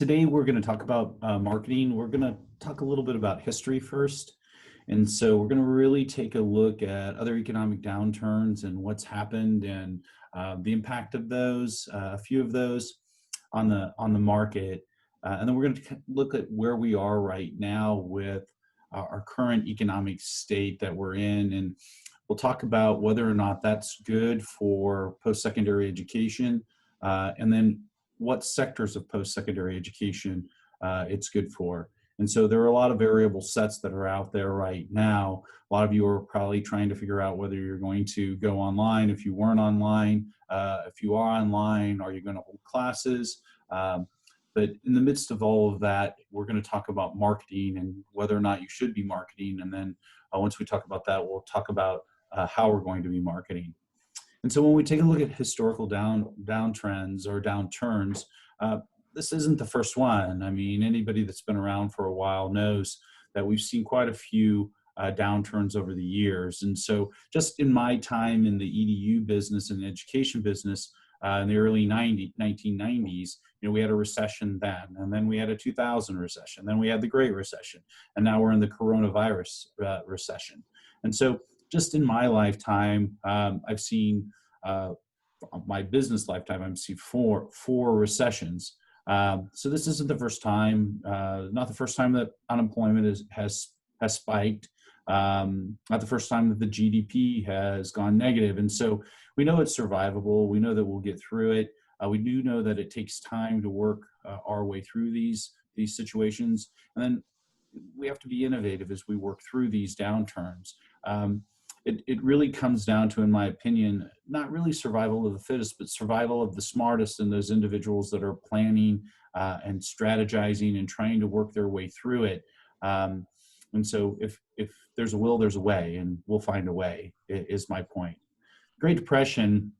Today we're going to talk about marketing. We're going to talk a little bit about history first. And so we're going to really take a look at other economic downturns and what's happened and the impact of those, a few of those on the market. And then we're going to look at where we are right now with our current economic state that we're in. And we'll talk about whether or not that's good for post-secondary education, and then what sectors of post-secondary education it's good for. And so there are a lot of variable sets that are out there right now. A lot of you are probably trying to figure out whether you're going to go online. If you weren't online, if you are online, are you going to hold classes? But in the midst of all of that, we're going to talk about marketing and whether or not you should be marketing. And then once we talk about that, we'll talk about how we're going to be marketing. And so when we take a look at historical downtrends or downturns, this isn't the first one. I mean, anybody that's been around for a while knows that we've seen quite a few downturns over the years. And so just in my time in the EDU business and education business in the early 1990s, we had a recession then, and then we had a 2000 recession, then we had the Great Recession, and now we're in the coronavirus recession. And so just in my lifetime, I've seen, my business lifetime, I've seen four recessions. So this isn't the first time, not the first time that unemployment has spiked, not the first time that the GDP has gone negative. And so we know it's survivable. We know that we'll get through it. We do know that it takes time to work our way through these situations. And then we have to be innovative as we work through these downturns. It really comes down to, in my opinion, not really survival of the fittest, but survival of the smartest and those individuals that are planning and strategizing and trying to work their way through it. And so if there's a will, there's a way, and we'll find a way, is my point. Great Depression,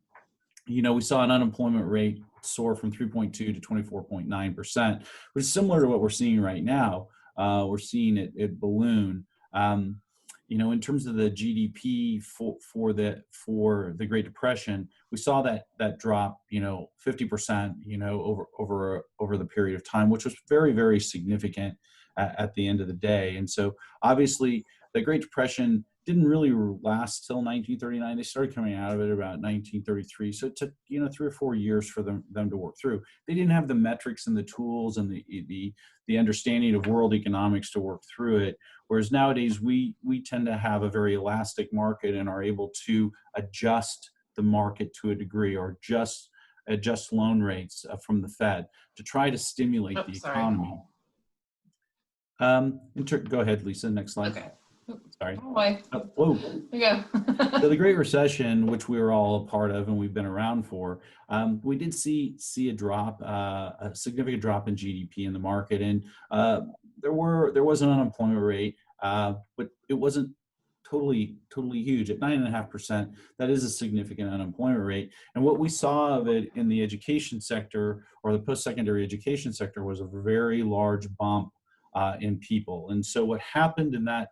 we saw an unemployment rate soar from 3.2 to 24.9%, which is similar to what we're seeing right now. We're seeing it balloon. In terms of the GDP for the Great Depression, we saw that drop, 50%, over the period of time, which was very, very significant at the end of the day. And so obviously the Great Depression didn't really last till 1939. They started coming out of it about 1933. So it took, 3 or 4 years for them to work through. They didn't have the metrics and the tools and the understanding of world economics to work through it. Whereas nowadays we tend to have a very elastic market and are able to adjust the market to a degree, or just adjust loan rates from the Fed to try to stimulate the economy. Go ahead, Lisa. Next slide. Okay. Sorry. Whoa. There you go. So the Great Recession, which we were all a part of and we've been around for, we did see a drop, a significant drop in GDP in the market, and there was an unemployment rate, but it wasn't totally huge at 9.5%. That is a significant unemployment rate. And what we saw of it in the education sector, or the post-secondary education sector, was a very large bump in people. And so what happened in that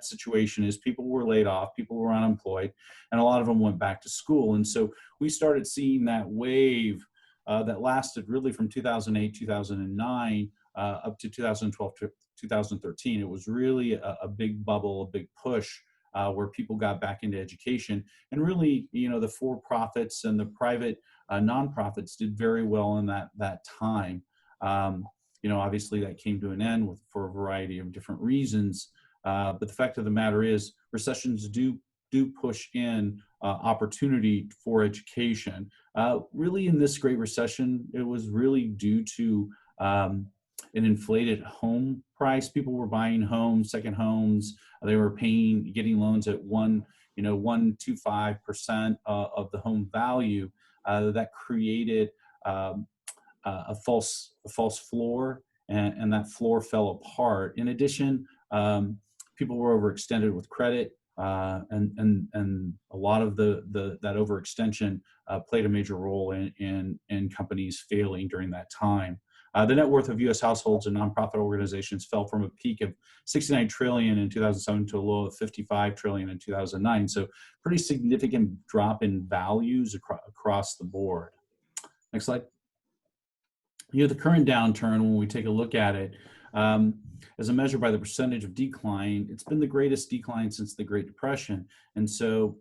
situation is people were laid off, people were unemployed, and a lot of them went back to school. And so we started seeing that wave that lasted really from 2008, 2009 up to 2012 to 2013. It was really a big bubble, a big push where people got back into education. And really, the for-profits and the private nonprofits did very well in that time. Obviously that came to an end for a variety of different reasons. But the fact of the matter is, recessions do push in opportunity for education. Really, in this Great Recession, it was really due to an inflated home price. People were buying homes, second homes. They were getting loans at 1.25% of the home value. That created a false floor, and that floor fell apart. In addition, people were overextended with credit, and a lot of that overextension played a major role in companies failing during that time. The net worth of U.S. households and nonprofit organizations fell from a peak of $69 trillion in 2007 to a low of $55 trillion in 2009. So pretty significant drop in values across the board. Next slide. The current downturn, when we take a look at it, as a measure by the percentage of decline, it's been the greatest decline since the Great Depression. And so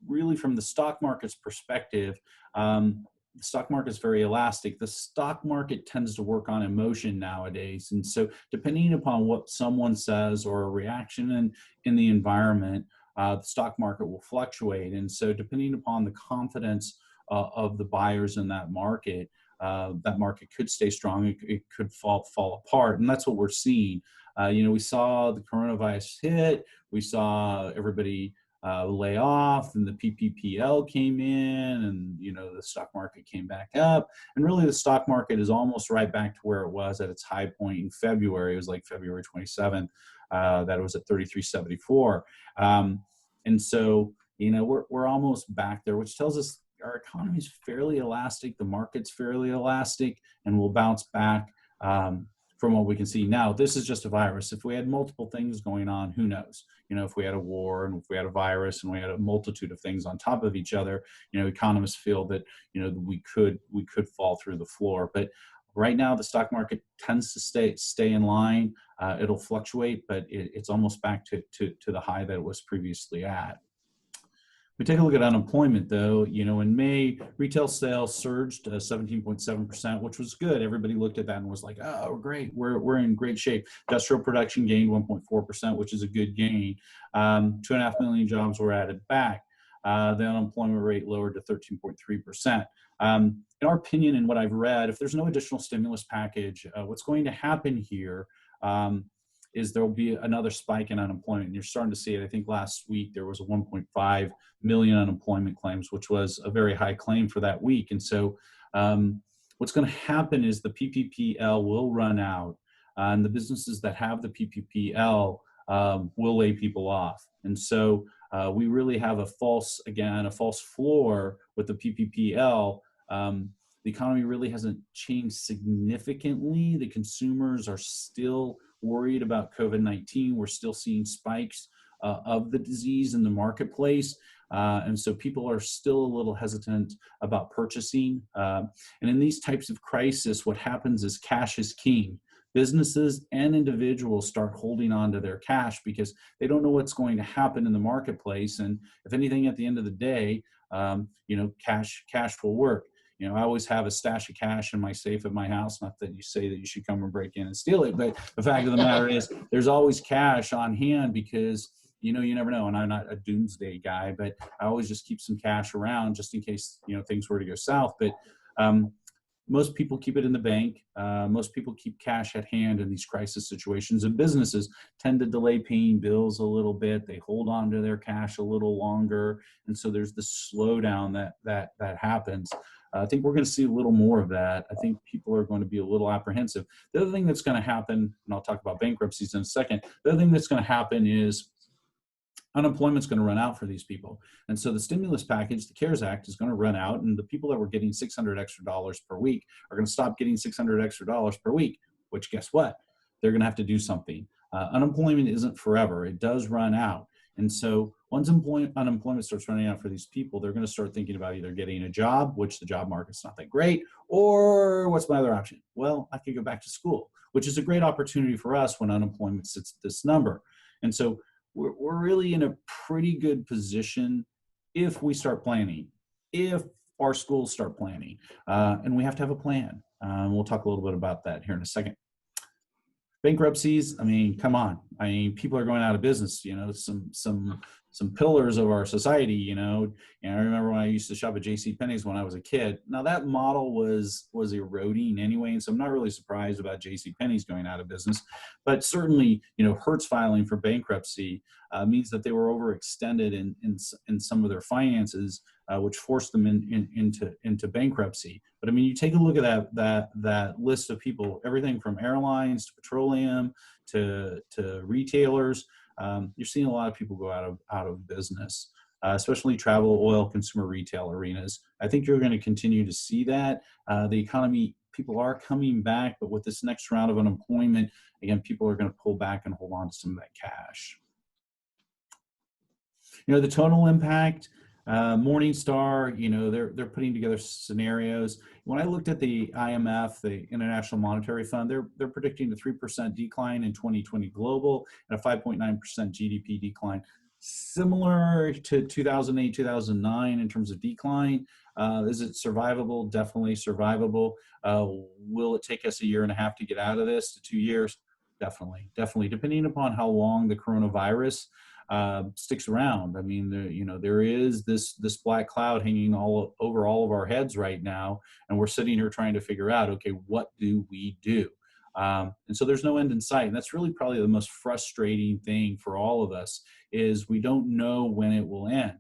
really from the stock market's perspective, the stock market is very elastic. The stock market tends to work on emotion nowadays. And so depending upon what someone says or a reaction in the environment, the stock market will fluctuate. And so depending upon the confidence of the buyers in that market could stay strong. It could fall apart. And that's what we're seeing. We saw the coronavirus hit. We saw everybody lay off, and the PPPL came in, and the stock market came back up, and really the stock market is almost right back to where it was at its high point in February. It was like February 27th, that it was at 33.74, and so we're almost back there, which tells us our economy is fairly elastic, the market's fairly elastic, and will bounce back. From what we can see now, this is just a virus. If we had multiple things going on, who knows? If we had a war and if we had a virus and we had a multitude of things on top of each other, economists feel that, we could fall through the floor. But right now, the stock market tends to stay in line. It'll fluctuate, but it's almost back to the high that it was previously at. We take a look at unemployment, though. In May, retail sales surged 17.7%, which was good. Everybody looked at that and was like, "Oh, great, we're in great shape." Industrial production gained 1.4%, which is a good gain. 2.5 million jobs were added back. The unemployment rate lowered to 13.3%. In our opinion, and what I've read, if there's no additional stimulus package, what's going to happen here is there will be another spike in unemployment. And you're starting to see it. I think last week there was a 1.5 million unemployment claims, which was a very high claim for that week. And so what's going to happen is the PPPL will run out, and the businesses that have the PPPL will lay people off. And so we really have a false floor with the PPPL. The economy really hasn't changed significantly. The consumers are still worried about COVID-19. We're still seeing spikes of the disease in the marketplace. And so people are still a little hesitant about purchasing. And in these types of crisis, what happens is cash is king. Businesses and individuals start holding on to their cash because they don't know what's going to happen in the marketplace. And if anything, at the end of the day, cash will work. I always have a stash of cash in my safe at my house. Not that you say that you should come and break in and steal it, but the fact of the matter is there's always cash on hand because, you never know. And I'm not a doomsday guy, but I always just keep some cash around just in case, things were to go south. But most people keep it in the bank. Most people keep cash at hand in these crisis situations, and businesses tend to delay paying bills a little bit. They hold on to their cash a little longer. And so there's this slowdown that happens. I think we're going to see a little more of that. I think people are going to be a little apprehensive. The other thing that's going to happen, and I'll talk about bankruptcies in a second, the other thing that's going to happen is unemployment's going to run out for these people. And so the stimulus package, the CARES Act, is going to run out, and the people that were getting $600 extra per week are going to stop getting $600 extra per week, which guess what? They're going to have to do something. Unemployment isn't forever. It does run out. And so once unemployment starts running out for these people, they're going to start thinking about either getting a job, which the job market's not that great, or what's my other option? Well, I could go back to school, which is a great opportunity for us when unemployment sits at this number. And so we're really in a pretty good position if we start planning, if our schools start planning, and we have to have a plan. We'll talk a little bit about that here in a second. Bankruptcies, come on. People are going out of business, some pillars of our society, And I remember when I used to shop at JCPenney's when I was a kid. Now that model was eroding anyway, and so I'm not really surprised about JCPenney's going out of business. But certainly, Hertz filing for bankruptcy means that they were overextended in some of their finances, which forced them into bankruptcy. But you take a look at that list of people, everything from airlines to petroleum to retailers. You're seeing a lot of people go out of business, especially travel, oil, consumer retail arenas. I think you're going to continue to see that. The economy, people are coming back, but with this next round of unemployment, again, people are going to pull back and hold on to some of that cash. The total impact, Morningstar, they're putting together scenarios. When I looked at the IMF, the International Monetary Fund, they're predicting a 3% decline in 2020 global and a 5.9% GDP decline, similar to 2008, 2009 in terms of decline. Is it survivable? Definitely survivable. Will it take us a year and a half to get out of this, to 2 years? Definitely, depending upon how long the coronavirus sticks around. I mean, there is this black cloud hanging all over all of our heads right now, and we're sitting here trying to figure out, okay, what do we do? And so there's no end in sight, and that's really probably the most frustrating thing for all of us is we don't know when it will end,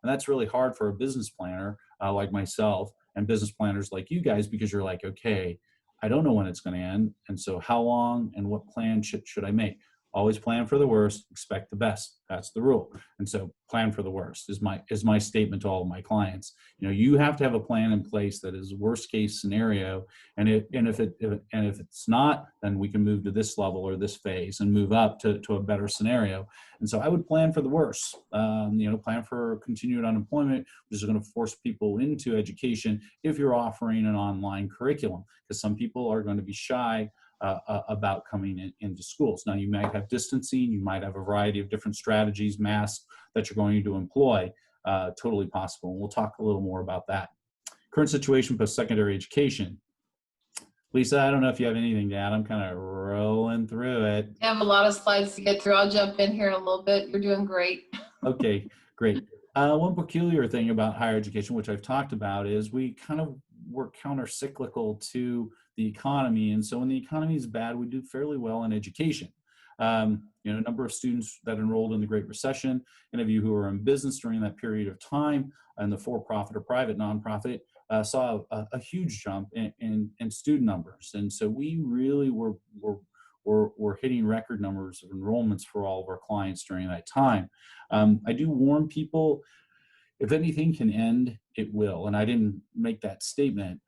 and that's really hard for a business planner like myself and business planners like you guys, because you're like, okay, I don't know when it's going to end, and so how long and what plan should I make? Always plan for the worst, expect the best. That's the rule. And so plan for the worst is my statement to all of my clients. You have to have a plan in place that is worst case scenario. And if it's not, then we can move to this level or this phase and move up to a better scenario. And so I would plan for the worst. Plan for continued unemployment, which is going to force people into education if you're offering an online curriculum, because some people are going to be shy about coming into schools. Now, you might have distancing, you might have a variety of different strategies, masks that you're going to employ, totally possible. And we'll talk a little more about that. Current situation post-secondary education. Lisa, I don't know if you have anything to add. I'm kind of rolling through it. I have a lot of slides to get through. I'll jump in here in a little bit. You're doing great. Okay, great. One peculiar thing about higher education, which I've talked about, is we kind of were counter-cyclical to the economy. And so when the economy is bad, we do fairly well in education. A number of students that enrolled in the Great Recession, any of you who were in business during that period of time, and the for-profit or private nonprofit, saw a huge jump in student numbers. And so we really were hitting record numbers of enrollments for all of our clients during that time. I do warn people, if anything can end, it will. And I didn't make that statement.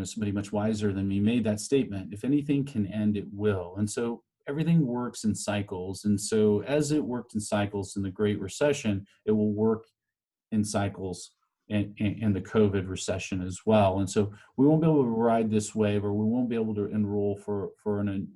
Somebody much wiser than me made that statement. If anything can end, it will. And so everything works in cycles. And so as it worked in cycles in the Great Recession, it will work in cycles in the COVID recession as well. And so we won't be able to ride this wave, or we won't be able to enroll for an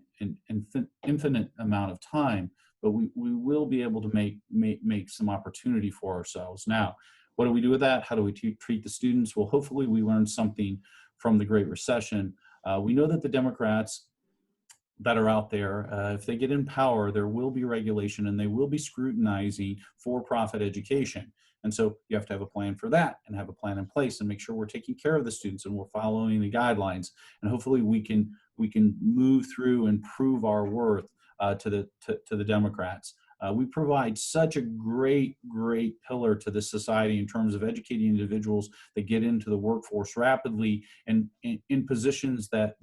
infinite amount of time, but we will be able to make some opportunity for ourselves. Now, what do we do with that? How do we treat the students? Well, hopefully we learned something from the Great Recession. We know that the Democrats that are out there, if they get in power, there will be regulation and they will be scrutinizing for-profit education. And so you have to have a plan for that and have a plan in place and make sure we're taking care of the students and we're following the guidelines. And hopefully we can move through and prove our worth to the Democrats. We provide such a great pillar to this society in terms of educating individuals that get into the workforce rapidly and in positions that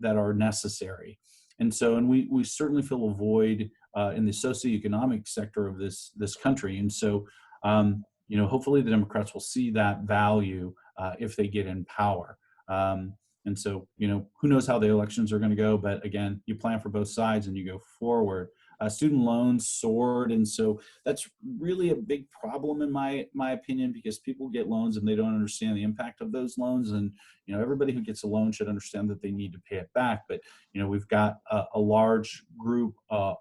are necessary. And so, and we certainly fill a void in the socioeconomic sector of this country. And so, hopefully the Democrats will see that value if they get in power. And so, who knows how the elections are going to go, but again, you plan for both sides and you go forward. Student loans soared, and so that's really a big problem in my opinion, because people get loans and they don't understand the impact of those loans. And everybody who gets a loan should understand that they need to pay it back. But we've got a large group of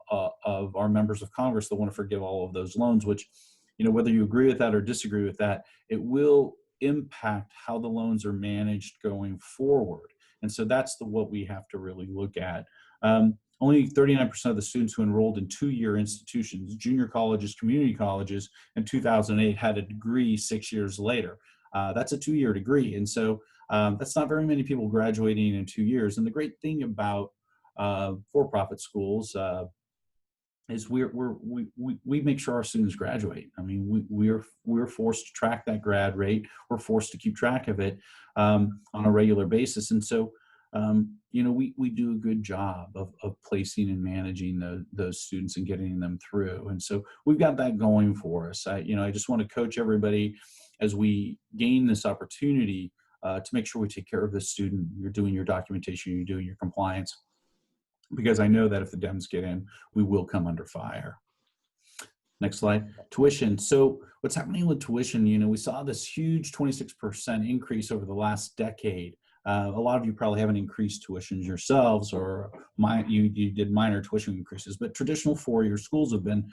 our members of Congress that want to forgive all of those loans, which whether you agree with that or disagree with that, it will impact how the loans are managed going forward. And so that's what we have to really look at. Only 39% of the students who enrolled in two-year institutions, junior colleges, community colleges, in 2008 had a degree 6 years later. That's a 2-year degree. And so that's not very many people graduating in 2 years. And the great thing about for-profit schools is we make sure our students graduate. I mean, we're forced to track that grad rate. We're forced to keep track of it on a regular basis. And so, we do a good job of placing and managing those students and getting them through. And so we've got that going for us. I just want to coach everybody as we gain this opportunity to make sure we take care of the student. You're doing your documentation, you're doing your compliance, because I know that if the Dems get in, we will come under fire. Next slide. Tuition. So what's happening with tuition, you know, we saw this huge 26% increase over the last decade. A lot of you probably haven't increased tuitions yourselves, or you did minor tuition increases, but traditional four-year schools have been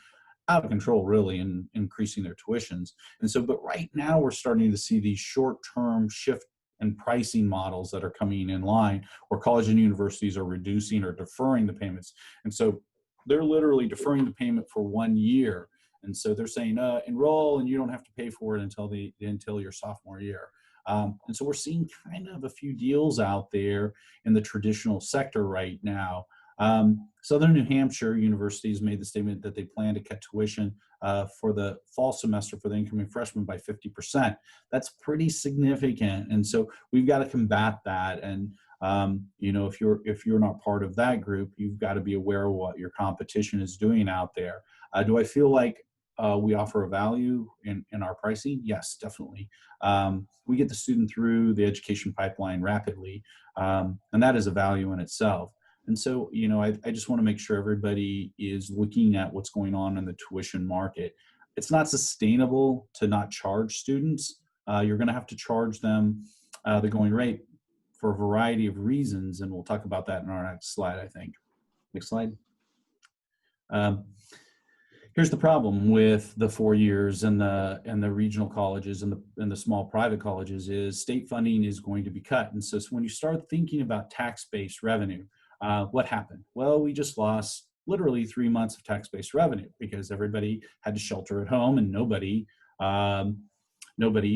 out of control really in increasing their tuitions. And so, but right now we're starting to see these short-term shift and pricing models that are coming in line where colleges and universities are reducing or deferring the payments. And so they're literally deferring the payment for 1 year. And so they're saying, enroll and you don't have to pay for it until your sophomore year. And so we're seeing kind of a few deals out there in the traditional sector right now. Southern New Hampshire universities made the statement that they plan to cut tuition for the fall semester for the incoming freshmen by 50%. That's pretty significant, and so we've got to combat that. And you know, if you're not part of that group, you've got to be aware of what your competition is doing out there. Do I feel like we offer a value in our pricing? Yes, definitely. We get the student through the education pipeline rapidly, and that is a value in itself. And so, you know, I just want to make sure everybody is looking at what's going on in the tuition market. It's not sustainable to not charge students. You're going to have to charge them the going rate for a variety of reasons, and we'll talk about that in our next slide, I think. Next slide. Here's the problem with the 4 years and the regional colleges and the small private colleges is state funding is going to be cut. And so when you start thinking about tax-based revenue, what happened? Well, we just lost literally 3 months of tax-based revenue because everybody had to shelter at home and nobody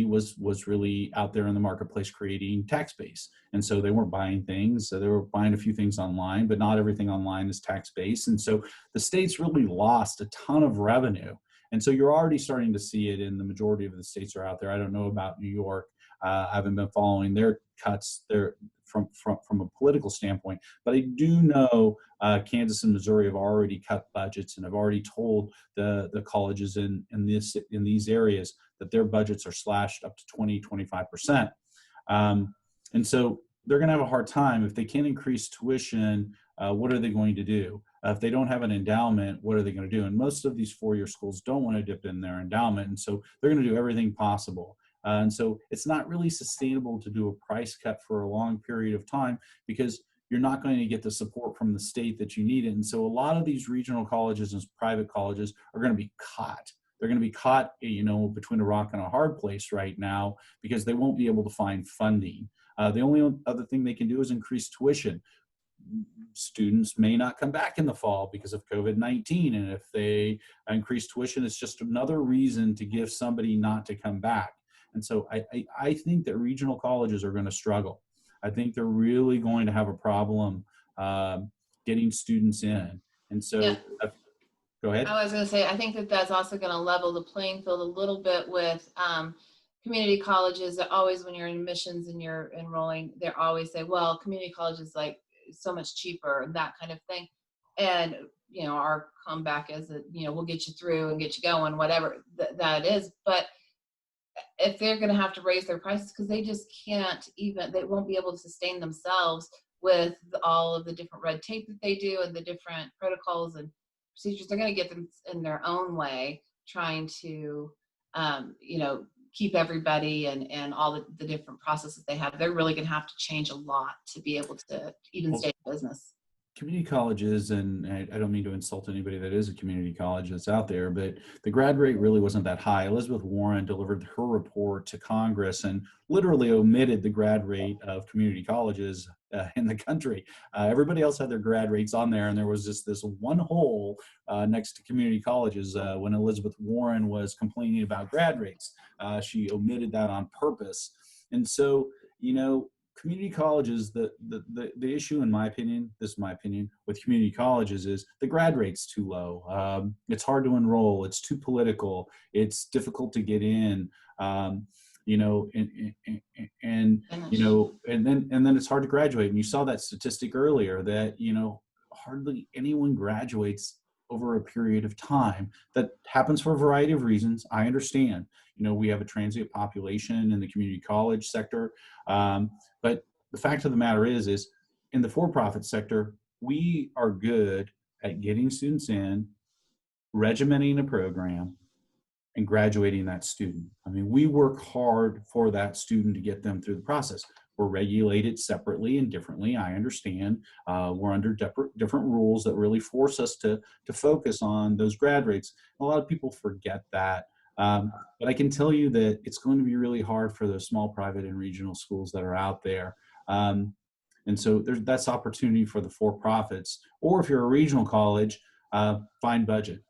was really out there in the marketplace creating tax base. And so they weren't buying things. So they were buying a few things online, but not everything online is tax based. And so the states really lost a ton of revenue. And so you're already starting to see it in the majority of the states that are out there. I don't know about New York. I haven't been following their cuts there from a political standpoint, but I do know Kansas and Missouri have already cut budgets and have already told the colleges in these areas that their budgets are slashed up to 20-25%. And so they're going to have a hard time if they can't increase tuition. What are they going to do? If they don't have an endowment, what are they going to do? And most of these four-year schools don't want to dip in their endowment, and so they're going to do everything possible. And so it's not really sustainable to do a price cut for a long period of time because you're not going to get the support from the state that you need. And so a lot of these regional colleges and private colleges are going to be caught. They're going to be caught, you know, between a rock and a hard place right now because they won't be able to find funding. The only other thing they can do is increase tuition. Students may not come back in the fall because of COVID-19. And if they increase tuition, it's just another reason to give somebody not to come back. And so I think that regional colleges are going to struggle. I think they're really going to have a problem getting students in. And so, Yeah. Go ahead. I was going to say, I think that that's also going to level the playing field a little bit with community colleges. That always, when you're in admissions and you're enrolling, they always say, well, community college is like so much cheaper and that kind of thing. And, you know, our comeback is that, you know, we'll get you through and get you going, whatever that is. But if they're going to have to raise their prices because they just can't even, they won't be able to sustain themselves with all of the different red tape that they do and the different protocols and procedures, they're going to get them in their own way, trying to, you know, keep everybody and all the different processes they have. They're really going to have to change a lot to be able to even stay in business. Community colleges, and I don't mean to insult anybody that is a community college that's out there, but the grad rate really wasn't that high. Elizabeth Warren delivered her report to Congress and literally omitted the grad rate of community colleges in the country. Everybody else had their grad rates on there, and there was just this one hole next to community colleges when Elizabeth Warren was complaining about grad rates. She omitted that on purpose. And so, you know, community colleges, the issue, in my opinion, this is my opinion, with community colleges is the grad rate's too low. It's hard to enroll. It's too political. It's difficult to get in. You know, and you know, and then it's hard to graduate. And you saw that statistic earlier that, you know, hardly anyone graduates over a period of time. That happens for a variety of reasons. I understand. You know, we have a transient population in the community college sector. But the fact of the matter is in the for-profit sector, we are good at getting students in, regimenting a program and graduating that student. I mean, we work hard for that student to get them through the process. We're regulated separately and differently. I understand. We're under different rules that really force us to focus on those grad rates. A lot of people forget that. But I can tell you that it's going to be really hard for those small private and regional schools that are out there. And so that's opportunity for the for-profits, or if you're a regional college, find budget.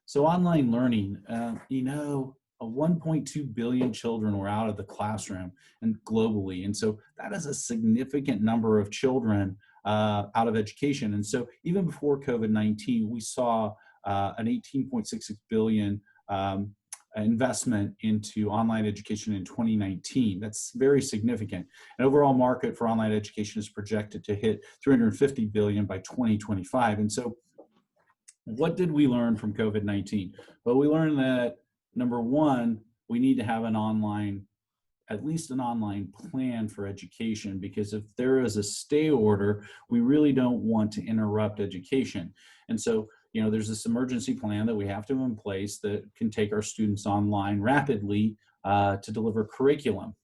So online learning, 1.2 billion children were out of the classroom and globally. And so that is a significant number of children out of education. And so even before COVID-19, we saw an 18.66 billion investment into online education in 2019. That's very significant. And overall market for online education is projected to hit 350 billion by 2025. And so what did we learn from COVID-19? Well, we learned that, number one, we need to have at least an online plan for education, because if there is a stay order, we really don't want to interrupt education. And so, there's this emergency plan that we have to have in place that can take our students online rapidly to deliver curriculum.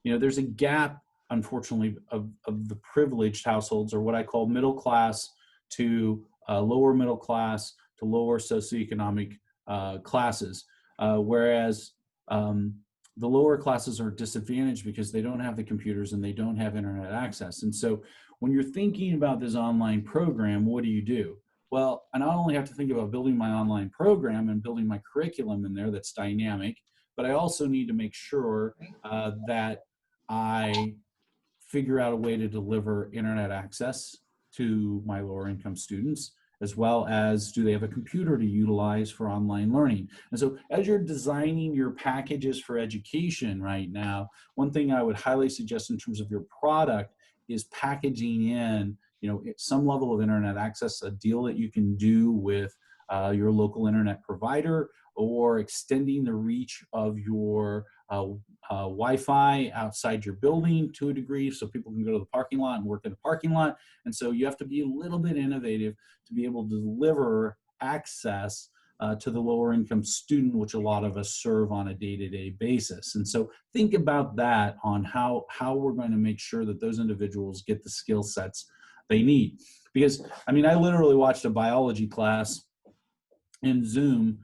There's a gap, unfortunately, of the privileged households, or what I call middle class to lower middle class to lower socioeconomic classes, whereas the lower classes are disadvantaged because they don't have the computers and they don't have internet access. And so when you're thinking about this online program, what do? Well, I not only have to think about building my online program and building my curriculum in there that's dynamic, but I also need to make sure that I figure out a way to deliver internet access to my lower income students, as well as do they have a computer to utilize for online learning. And so as you're designing your packages for education right now, one thing I would highly suggest in terms of your product is packaging in some level of internet access, a deal that you can do with your local internet provider, or extending the reach of your Wi-Fi outside your building to a degree, so people can go to the parking lot and work in the parking lot. And so you have to be a little bit innovative to be able to deliver access to the lower income student, which a lot of us serve on a day-to-day basis. And so think about that on how we're going to make sure that those individuals get the skill sets they need. Because, I literally watched a biology class in Zoom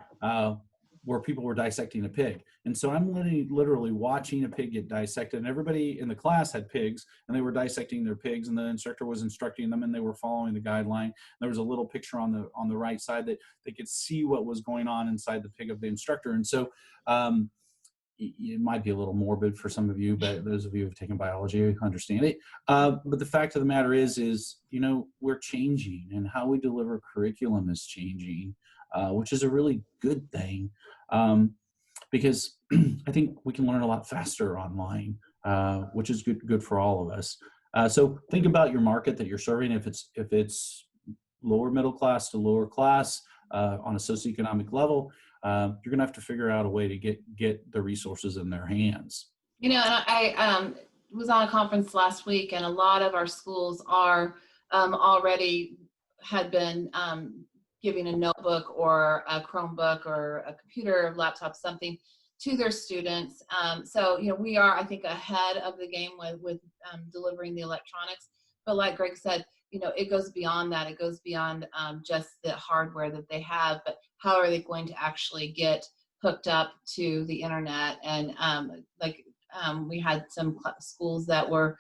where people were dissecting a pig. And so I'm literally watching a pig get dissected, and everybody in the class had pigs, and they were dissecting their pigs, and the instructor was instructing them, and they were following the guideline. There was a little picture on the right side that they could see what was going on inside the pig of the instructor. And so it might be a little morbid for some of you, but those of you who have taken biology understand it. But the fact of the matter is, we're changing, and how we deliver curriculum is changing, which is a really good thing, because I think we can learn a lot faster online, which is good for all of us. So think about your market that you're serving. If it's lower middle class to lower class on a socioeconomic level, you're going to have to figure out a way to get the resources in their hands. And I was on a conference last week, and a lot of our schools are already had been giving a notebook or a Chromebook or a computer, laptop, something to their students. So we are, I think, ahead of the game with delivering the electronics. But like Greg said, it goes beyond that. It goes beyond just the hardware that they have, but how are they going to actually get hooked up to the internet? And we had some schools that were,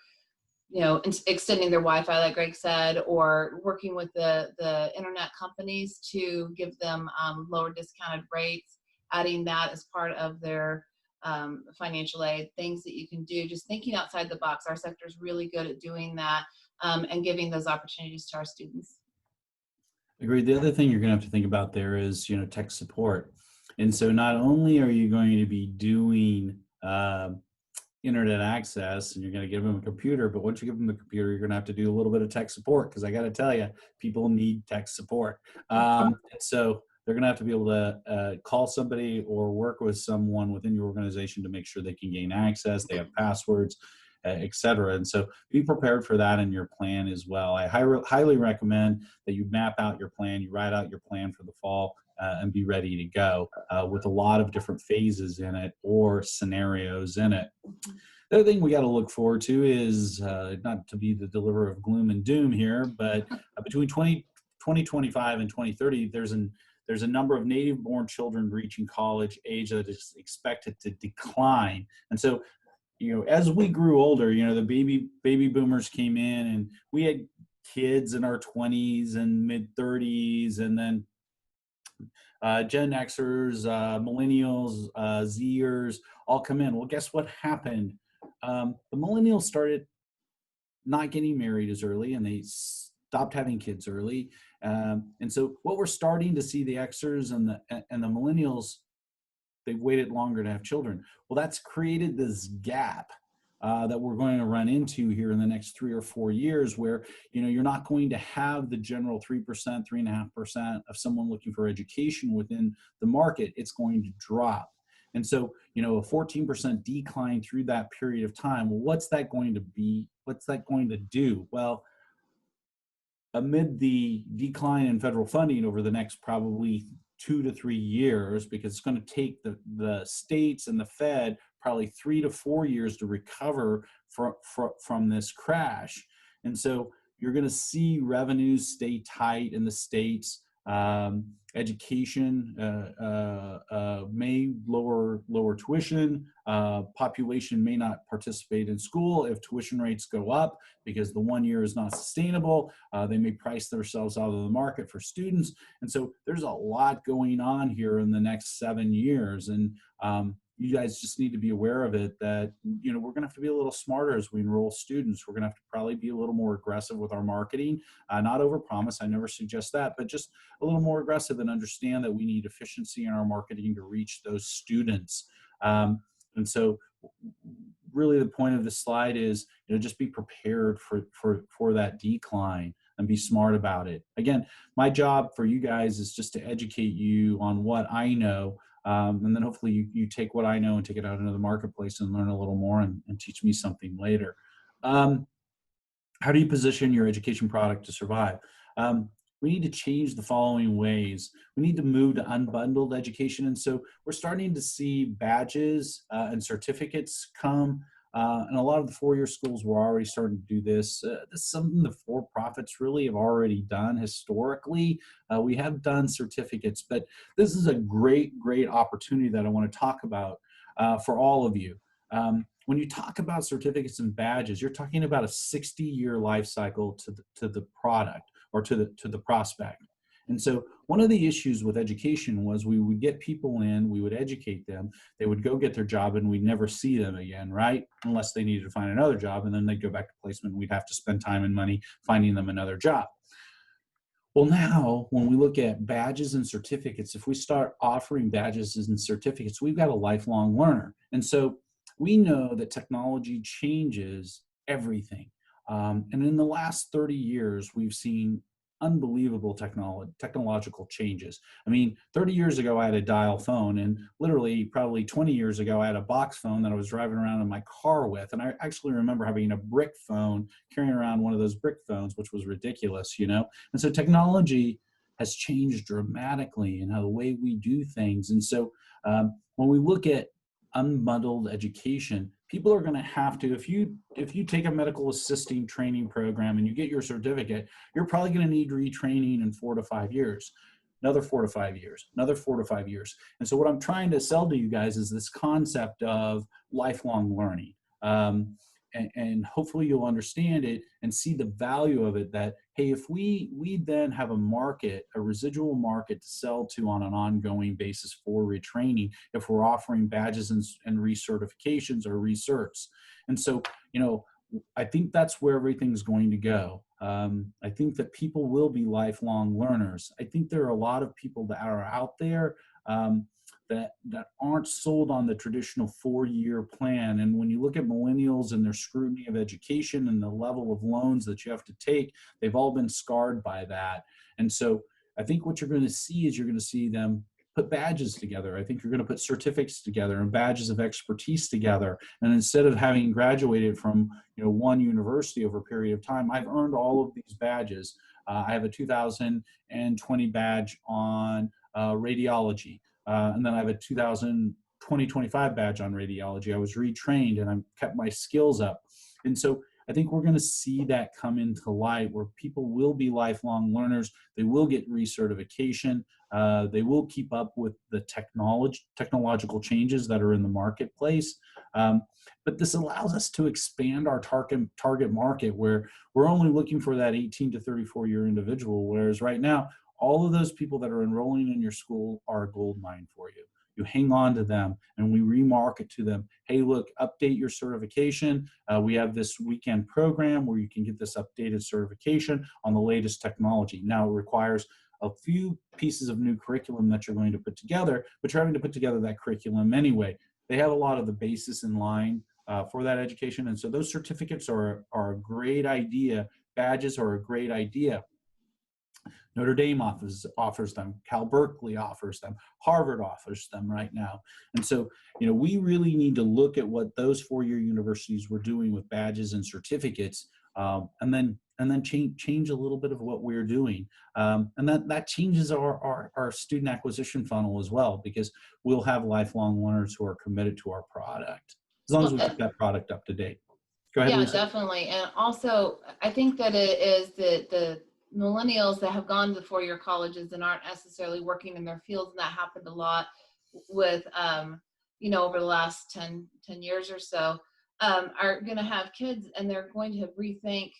extending their Wi-Fi, like Greg said, or working with the internet companies to give them lower discounted rates, adding that as part of their financial aid, things that you can do, just thinking outside the box. Our sector is really good at doing that and giving those opportunities to our students. Agreed. The other thing you're going to have to think about there is, tech support. And so not only are you going to be doing internet access and you're going to give them a computer, but once you give them the computer, you're going to have to do a little bit of tech support, because I got to tell you, people need tech support. So they're going to have to be able to call somebody or work with someone within your organization to make sure they can gain access, they have passwords, et cetera. And so be prepared for that in your plan as well. I highly recommend that you map out your plan, you write out your plan for the fall, and be ready to go with a lot of different phases in it or scenarios in it. The other thing we got to look forward to is not to be the deliverer of gloom and doom here, but between 2025 and 2030, there's a number of native-born children reaching college age that is expected to decline. And so, as we grew older, the baby boomers came in, and we had kids in our 20s and mid 30s, and then Gen Xers, millennials, Zers all come in. Well, guess what happened? The millennials started not getting married as early, and they stopped having kids early. And so what we're starting to see, the Xers and the millennials, they've waited longer to have children. Well, that's created this gap that we're going to run into here in the next 3 or 4 years, where you're not going to have the general 3%, 3.5% of someone looking for education within the market. It's going to drop. And so, a 14% decline through that period of time. Well, what's that going to be? What's that going to do? Well, amid the decline in federal funding over the next probably 2 to 3 years, because it's going to take the states and the Fed probably 3 to 4 years to recover from this crash. And so you're going to see revenues stay tight in the states. Education may lower tuition. Population may not participate in school if tuition rates go up, because the 1 year is not sustainable. They may price themselves out of the market for students. And so there's a lot going on here in the next 7 years. And you guys just need to be aware of it, that we're going to have to be a little smarter as we enroll students. We're going to have to probably be a little more aggressive with our marketing, not overpromise. I never suggest that, but just a little more aggressive, and understand that we need efficiency in our marketing to reach those students. And so really the point of this slide is, just be prepared for that decline and be smart about it. Again, my job for you guys is just to educate you on what I know. And then hopefully you take what I know and take it out into the marketplace and learn a little more and teach me something later. How do you position your education product to survive? We need to change the following ways. We need to move to unbundled education. And so we're starting to see badges and certificates come. And a lot of the four-year schools were already starting to do this. This is something the for-profits really have already done historically. We have done certificates, but this is a great opportunity that I want to talk about for all of you. When you talk about certificates and badges, you're talking about a 60-year life cycle to the product or to the prospect. And so one of the issues with education was we would get people in, we would educate them, they would go get their job, and we'd never see them again, right? Unless they needed to find another job, and then they'd go back to placement, and we'd have to spend time and money finding them another job. Well, now when we look at badges and certificates, if we start offering badges and certificates, we've got a lifelong learner. And so we know that technology changes everything. And in the last 30 years, we've seen unbelievable technological changes. I mean, 30 years ago, I had a dial phone, and literally probably 20 years ago, I had a box phone that I was driving around in my car with. And I actually remember having a brick phone, carrying around one of those brick phones, which was ridiculous, And so technology has changed dramatically in how the way we do things. And so when we look at unbundled education, people are going to have to, if you take a medical assisting training program and you get your certificate, you're probably going to need retraining in 4 to 5 years, another 4 to 5 years, another 4 to 5 years. And so what I'm trying to sell to you guys is this concept of lifelong learning. And hopefully you'll understand it and see the value of it, that, hey, if we then have a market, a residual market to sell to on an ongoing basis for retraining, if we're offering badges and recertifications or recerts. And so, I think that's where everything's going to go. I think that people will be lifelong learners. I think there are a lot of people that are out there that aren't sold on the traditional 4-year plan. And when you look at millennials and their scrutiny of education and the level of loans that you have to take, they've all been scarred by that. And so I think what you're going to see is you're going to see them put badges together. I think you're going to put certificates together and badges of expertise together. And instead of having graduated from one university over a period of time, I've earned all of these badges. I have a 2020 badge on radiology, and then I have a 2025 badge on radiology. I was retrained and I kept my skills up. And so I think we're going to see that come into light where people will be lifelong learners. They will get recertification. They will keep up with the technological changes that are in the marketplace. But this allows us to expand our target market where we're only looking for that 18 to 34-year individual, whereas right now, all of those people that are enrolling in your school are a gold mine for you. You hang on to them and we remarket to them. Hey, look, update your certification. We have this weekend program where you can get this updated certification on the latest technology. Now it requires a few pieces of new curriculum that you're going to put together, but you're having to put together that curriculum anyway. They have a lot of the basis in line for that education. And so those certificates are a great idea. Badges are a great idea. Notre Dame offers them, Cal Berkeley offers them, Harvard offers them right now. And so, we really need to look at what those four-year universities were doing with badges and certificates, and then change a little bit of what we're doing. And that changes our student acquisition funnel as well, because we'll have lifelong learners who are committed to our product, as long as we keep that product up to date. Go ahead, Yeah, Lisa. definitely. And also, I think that it is the millennials that have gone to four-year colleges and aren't necessarily working in their fields, and that happened a lot with, over the last 10 years or so, are going to have kids and they're going to rethink,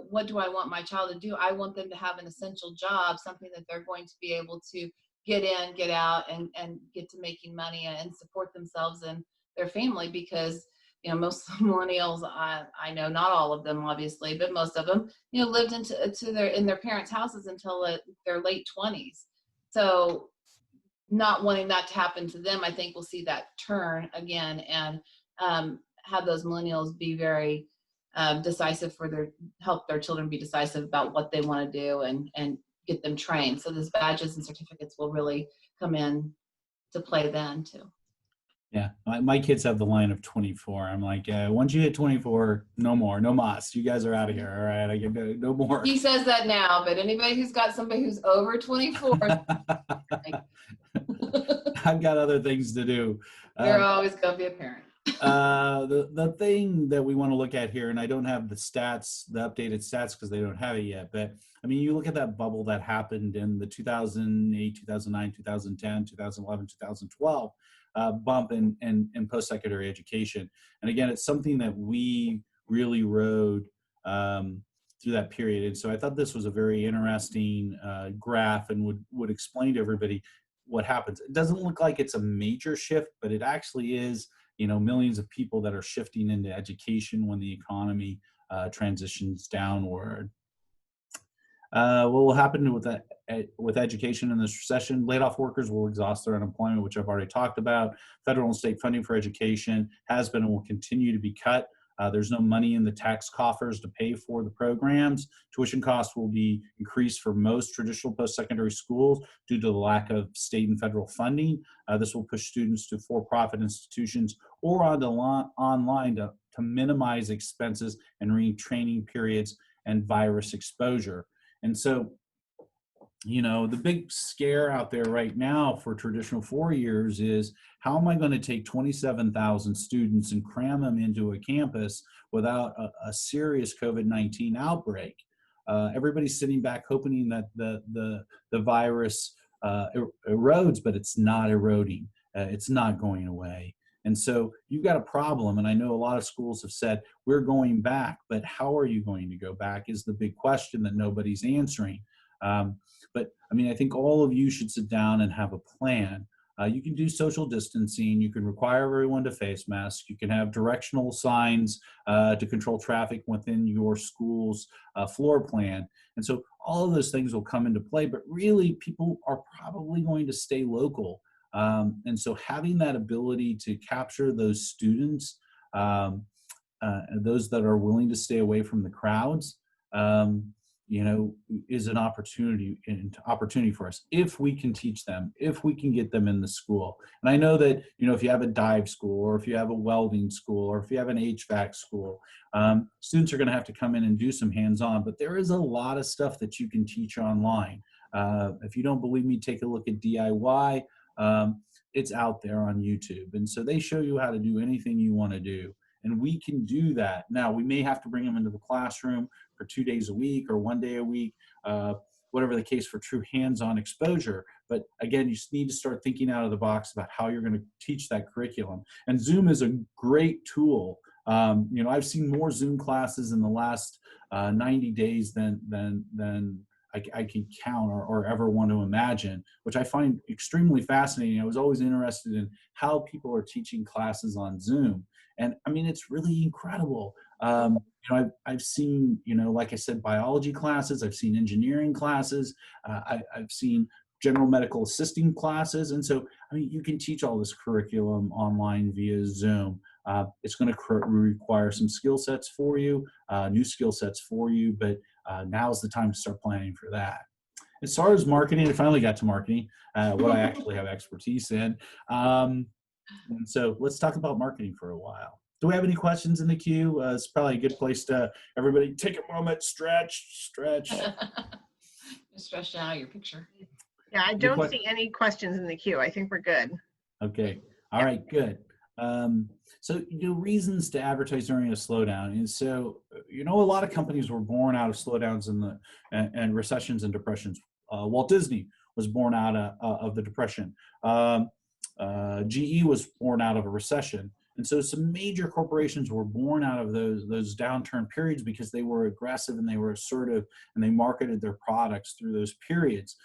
what do I want my child to do? I want them to have an essential job, something that they're going to be able to get in, get out, and get to making money and support themselves and their family, because most millennials, I know not all of them obviously, but most of them, lived in their parents' houses until their late 20s. So not wanting that to happen to them, I think we'll see that turn again and have those millennials be very decisive help their children be decisive about what they want to do and get them trained. So these badges and certificates will really come in to play then too. Yeah, my kids have the line of 24. I'm like, once you hit 24, no more, no mas. You guys are out of here. All right, I get no more. He says that now, but anybody who's got somebody who's over 24, I've got other things to do. They're always gonna be a parent. The thing that we want to look at here, and I don't have the updated stats because they don't have it yet, but I mean, you look at that bubble that happened in the 2008, 2009, 2010, 2011, 2012 bump in post-secondary education. And again, it's something that we really rode through that period. And so I thought this was a very interesting graph and would explain to everybody what happens. It doesn't look like it's a major shift, but it actually is, millions of people that are shifting into education when the economy transitions downward. What will happen with education in this recession? Laid off workers will exhaust their unemployment, which I've already talked about. Federal and state funding for education has been and will continue to be cut. There's no money in the tax coffers to pay for the programs. Tuition costs will be increased for most traditional post-secondary schools due to the lack of state and federal funding. This will push students to for-profit institutions or online to minimize expenses and retraining periods and virus exposure. And so, the big scare out there right now for traditional 4 years is, how am I going to take 27,000 students and cram them into a campus without a serious COVID-19 outbreak? Everybody's sitting back hoping that the virus erodes, but it's not eroding. It's not going away. And so you've got a problem. And I know a lot of schools have said, we're going back, but how are you going to go back is the big question that nobody's answering. But I mean, I think all of you should sit down and have a plan. You can do social distancing. You can require everyone to face masks. You can have directional signs to control traffic within your school's floor plan. And so all of those things will come into play, but really people are probably going to stay local. And so having that ability to capture those students, those that are willing to stay away from the crowds, is an opportunity for us if we can teach them, if we can get them in the school. And I know that, if you have a dive school, or if you have a welding school, or if you have an HVAC school, students are going to have to come in and do some hands-on, but there is a lot of stuff that you can teach online. If you don't believe me, take a look at DIY. It's out there on YouTube. And so they show you how to do anything you want to do. And we can do that. Now, we may have to bring them into the classroom for 2 days a week or 1 day a week, whatever the case, for true hands-on exposure. But again, you just need to start thinking out of the box about how you're going to teach that curriculum. And Zoom is a great tool. I've seen more Zoom classes in the last 90 days than I can count or ever want to imagine, which I find extremely fascinating. I was always interested in how people are teaching classes on Zoom. And I mean, it's really incredible. I've seen, like I said, biology classes, I've seen engineering classes, I've seen general medical assisting classes. And so, I mean, you can teach all this curriculum online via Zoom. It's going to require some skill sets for you, new skill sets for you, but now's the time to start planning for that. As far as marketing, I finally got to marketing, what I actually have expertise in. And so let's talk about marketing for a while. Do we have any questions in the queue? It's probably a good place to everybody take a moment, stretch. Stretch out your picture. Yeah, I don't see any questions in the queue. I think we're good. Okay. All right, good. So, reasons to advertise during a slowdown. And so, a lot of companies were born out of slowdowns and recessions and depressions. Walt Disney was born out of the Depression. GE was born out of a recession. And so some major corporations were born out of those downturn periods because they were aggressive and they were assertive and they marketed their products through those periods.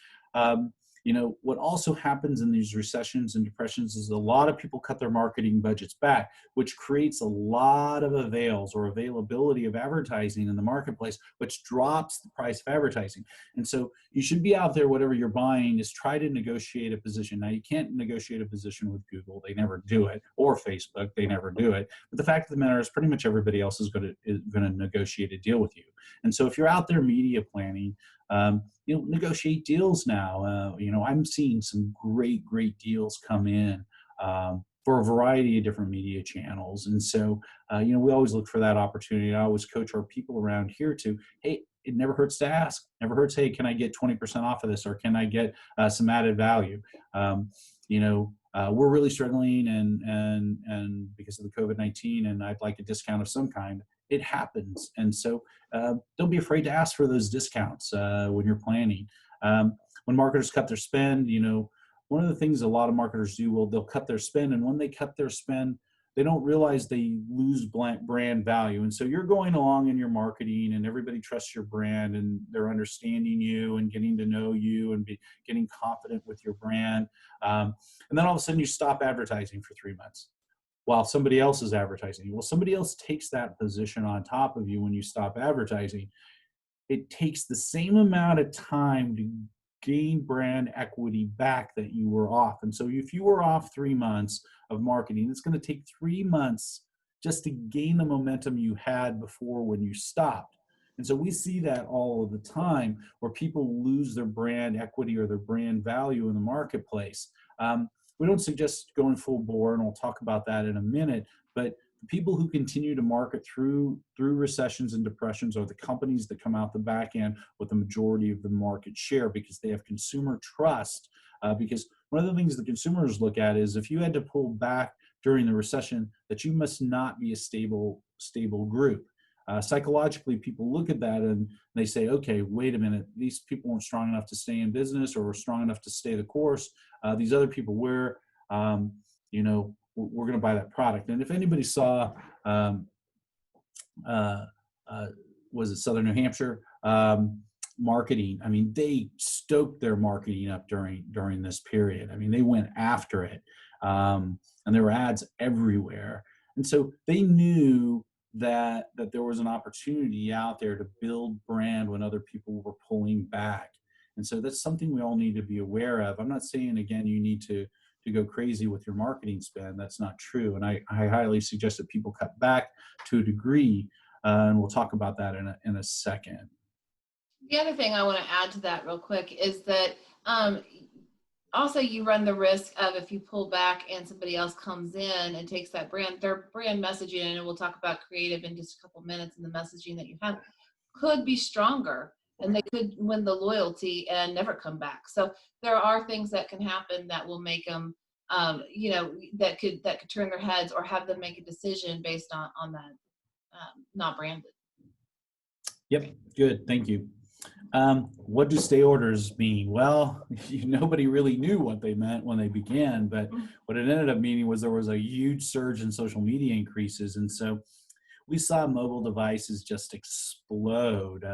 What also happens in these recessions and depressions is a lot of people cut their marketing budgets back, which creates a lot of availability of advertising in the marketplace, which drops the price of advertising. And so you should be out there, whatever you're buying, is try to negotiate a position. Now, you can't negotiate a position with Google. They never do it. Or Facebook. They never do it. But the fact of the matter is pretty much everybody else is going to negotiate a deal with you. And so if you're out there media planning, negotiate deals now. I'm seeing some great deals come in for a variety of different media channels. And so, we always look for that opportunity. I always coach our people around here to, hey, it never hurts to ask. Never hurts, hey, can I get 20% off of this? Or can I get some added value? We're really struggling and because of the COVID-19, and I'd like a discount of some kind. It happens. And so don't be afraid to ask for those discounts when you're planning. When marketers cut their spend, one of the things a lot of marketers do, they'll cut their spend. And when they cut their spend, they don't realize they lose brand value. And so you're going along in your marketing and everybody trusts your brand and they're understanding you and getting to know you and getting confident with your brand. And then all of a sudden you stop advertising for 3 months. While somebody else is advertising. Well, somebody else takes that position on top of you when you stop advertising. It takes the same amount of time to gain brand equity back that you were off. And so if you were off 3 months of marketing, it's going to take 3 months just to gain the momentum you had before when you stopped. And so we see that all of the time where people lose their brand equity or their brand value in the marketplace. We don't suggest going full bore, and we'll talk about that in a minute, but the people who continue to market through recessions and depressions are the companies that come out the back end with the majority of the market share because they have consumer trust. Because one of the things the consumers look at is if you had to pull back during the recession, that you must not be a stable group. Psychologically, people look at that and they say, okay, wait a minute, these people weren't strong enough to stay in business or were strong enough to stay the course. These other people were, we're going to buy that product. And if anybody saw, was it Southern New Hampshire marketing? I mean, they stoked their marketing up during this period. I mean, they went after it, and there were ads everywhere. And so they knew that there was an opportunity out there to build brand when other people were pulling back. And so that's something we all need to be aware of. I'm not saying, again, you need to go crazy with your marketing spend. That's not true. And I highly suggest that people cut back to a degree, and we'll talk about that in a second. The other thing I want to add to that real quick is that also you run the risk of, if you pull back and somebody else comes in and takes that their brand messaging, and we'll talk about creative in just a couple minutes, and the messaging that you have could be stronger, and they could win the loyalty and never come back. So there are things that can happen that will make them, that could turn their heads or have them make a decision based on that not branded. Yep, good, thank you. What do stay orders mean? Well, nobody really knew what they meant when they began, but what it ended up meaning was there was a huge surge in social media increases. And so we saw mobile devices just explode,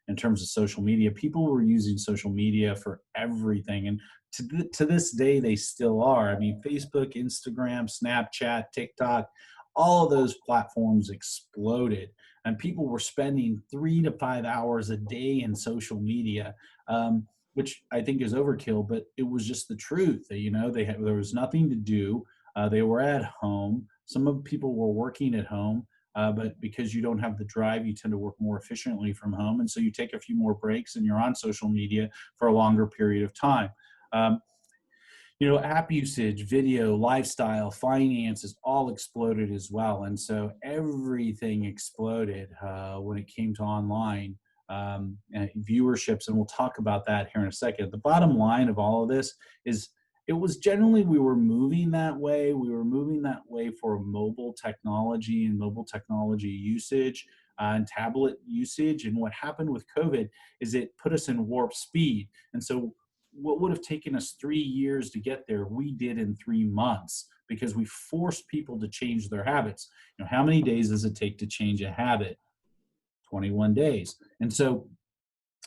in terms of social media. People were using social media for everything. And to this day, they still are. I mean, Facebook, Instagram, Snapchat, TikTok, all of those platforms exploded. And people were spending 3 to 5 hours a day in social media, which I think is overkill, but it was just the truth. There was nothing to do. They were at home. Some of people were working at home, but because you don't have the drive, you tend to work more efficiently from home. And so you take a few more breaks and you're on social media for a longer period of time. App usage, video, lifestyle, finances all exploded as well. And so everything exploded when it came to online viewerships. And we'll talk about that here in a second. The bottom line of all of this is it was generally we were moving that way. We were moving that way for mobile technology and mobile technology usage and tablet usage. And what happened with COVID is it put us in warp speed. And so what would have taken us 3 years to get there, we did in 3 months because we forced people to change their habits. How many days does it take to change a habit? 21 days. And so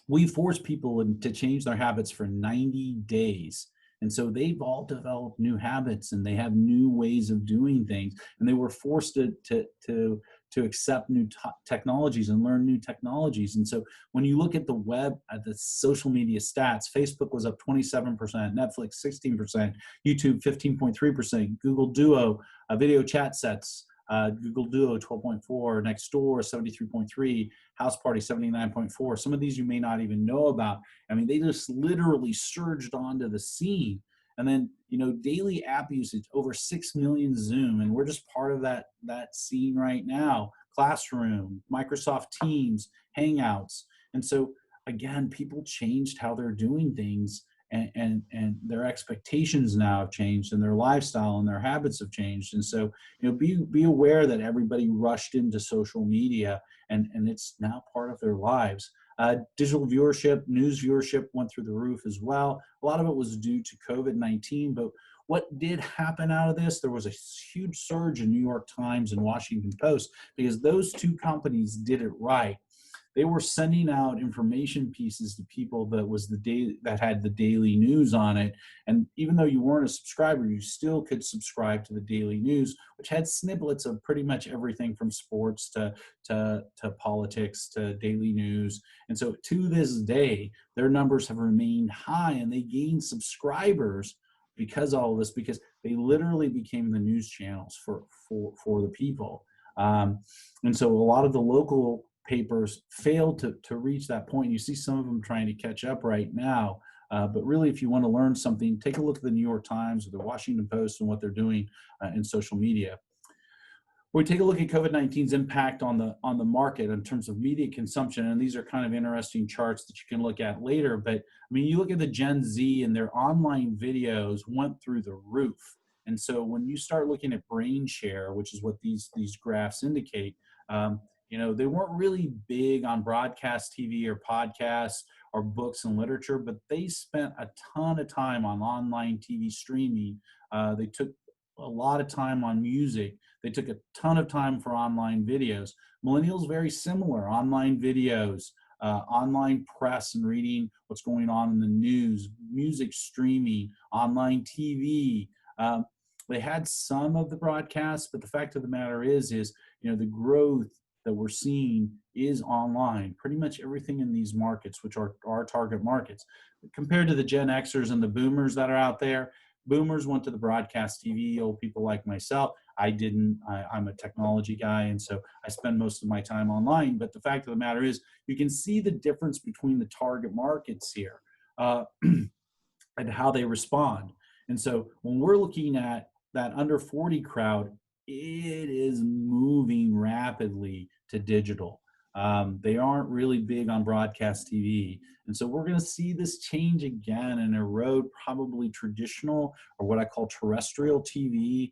we forced people to change their habits for 90 days. And so they've all developed new habits and they have new ways of doing things. And they were forced to accept new technologies and learn new technologies. And so when you look at the web, at the social media stats, Facebook was up 27%, Netflix 16%, YouTube 15.3%, Google Duo, video chat sets, Google Duo 12.4, Nextdoor 73.3, House Party 79.4. Some of these you may not even know about. I mean, they just literally surged onto the scene. And then, daily app usage, over 6 million Zoom, and we're just part of that scene right now. Classroom, Microsoft Teams, Hangouts. And so, again, people changed how they're doing things, and their expectations now have changed, and their lifestyle and their habits have changed. And so, be aware that everybody rushed into social media, and it's now part of their lives. Digital viewership, news viewership went through the roof as well. A lot of it was due to COVID-19, but what did happen out of this? There was a huge surge in New York Times and Washington Post because those two companies did it right. They were sending out information pieces to people that had the daily news on it. And even though you weren't a subscriber, you still could subscribe to the daily news, which had snippets of pretty much everything from sports to politics to daily news. And so to this day, their numbers have remained high, and they gained subscribers because of all of this, because they literally became the news channels for the people. And so a lot of the local papers failed to reach that point. You see some of them trying to catch up right now. But really, if you want to learn something, take a look at the New York Times or the Washington Post and what they're doing in social media. We take a look at COVID-19's impact on the market in terms of media consumption, and these are kind of interesting charts that you can look at later. But I mean, you look at the Gen Z, and their online videos went through the roof. And so when you start looking at brain share, which is what these graphs indicate, they weren't really big on broadcast TV or podcasts or books and literature, but they spent a ton of time on online TV streaming. They took a lot of time on music. They took a ton of time for online videos. Millennials, very similar, online videos, online press and reading what's going on in the news, music streaming, online TV. They had some of the broadcasts, but the fact of the matter is the growth that we're seeing is online. Pretty much everything in these markets, which are our target markets. Compared to the Gen Xers and the boomers that are out there, boomers went to the broadcast TV, old people like myself. I'm a technology guy, and so I spend most of my time online. But the fact of the matter is, you can see the difference between the target markets here and how they respond. And so when we're looking at that under 40 crowd, it is moving rapidly to digital. They aren't really big on broadcast TV. And so we're going to see this change again and erode probably traditional, or what I call terrestrial TV,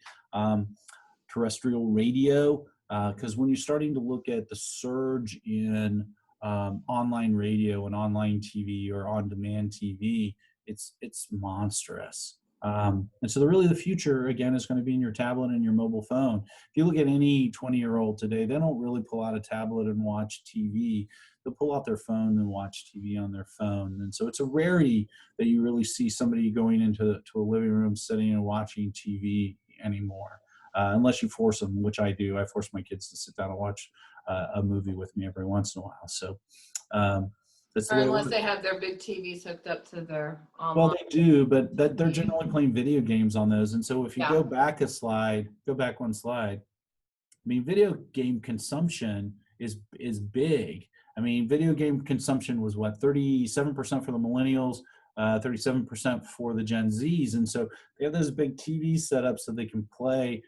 terrestrial radio, because when you're starting to look at the surge in online radio and online TV or on-demand TV, it's monstrous. And so really the future, again, is going to be in your tablet and your mobile phone. If you look at any 20-year-old today, they don't really pull out a tablet and watch TV. They'll pull out their phone and watch TV on their phone. And so it's a rarity that you really see somebody going into a living room, sitting and watching TV anymore, unless you force them, which I do. I force my kids to sit down and watch a movie with me every once in a while. So that's the Or way unless they have their big TVs hooked up to their online. Well, they do, but they're generally playing video games on those. And so if you go back one slide, I mean, video game consumption is big. I mean, video game consumption was what, 37% for the millennials, 37% for the Gen Zs. And so they have those big TVs set up so they can play,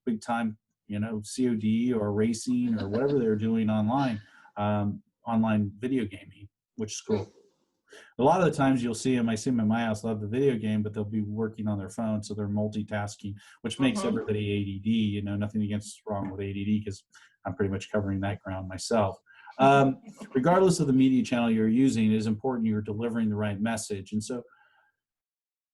big time, COD or racing or whatever they're doing online, online video gaming, which is cool. A lot of the times you'll see them, I see them in my house, they'll have the video game, but they'll be working on their phone. So they're multitasking, which makes everybody ADD, nothing against wrong with ADD, because I'm pretty much covering that ground myself. Regardless of the media channel you're using, it is important you're delivering the right message. And so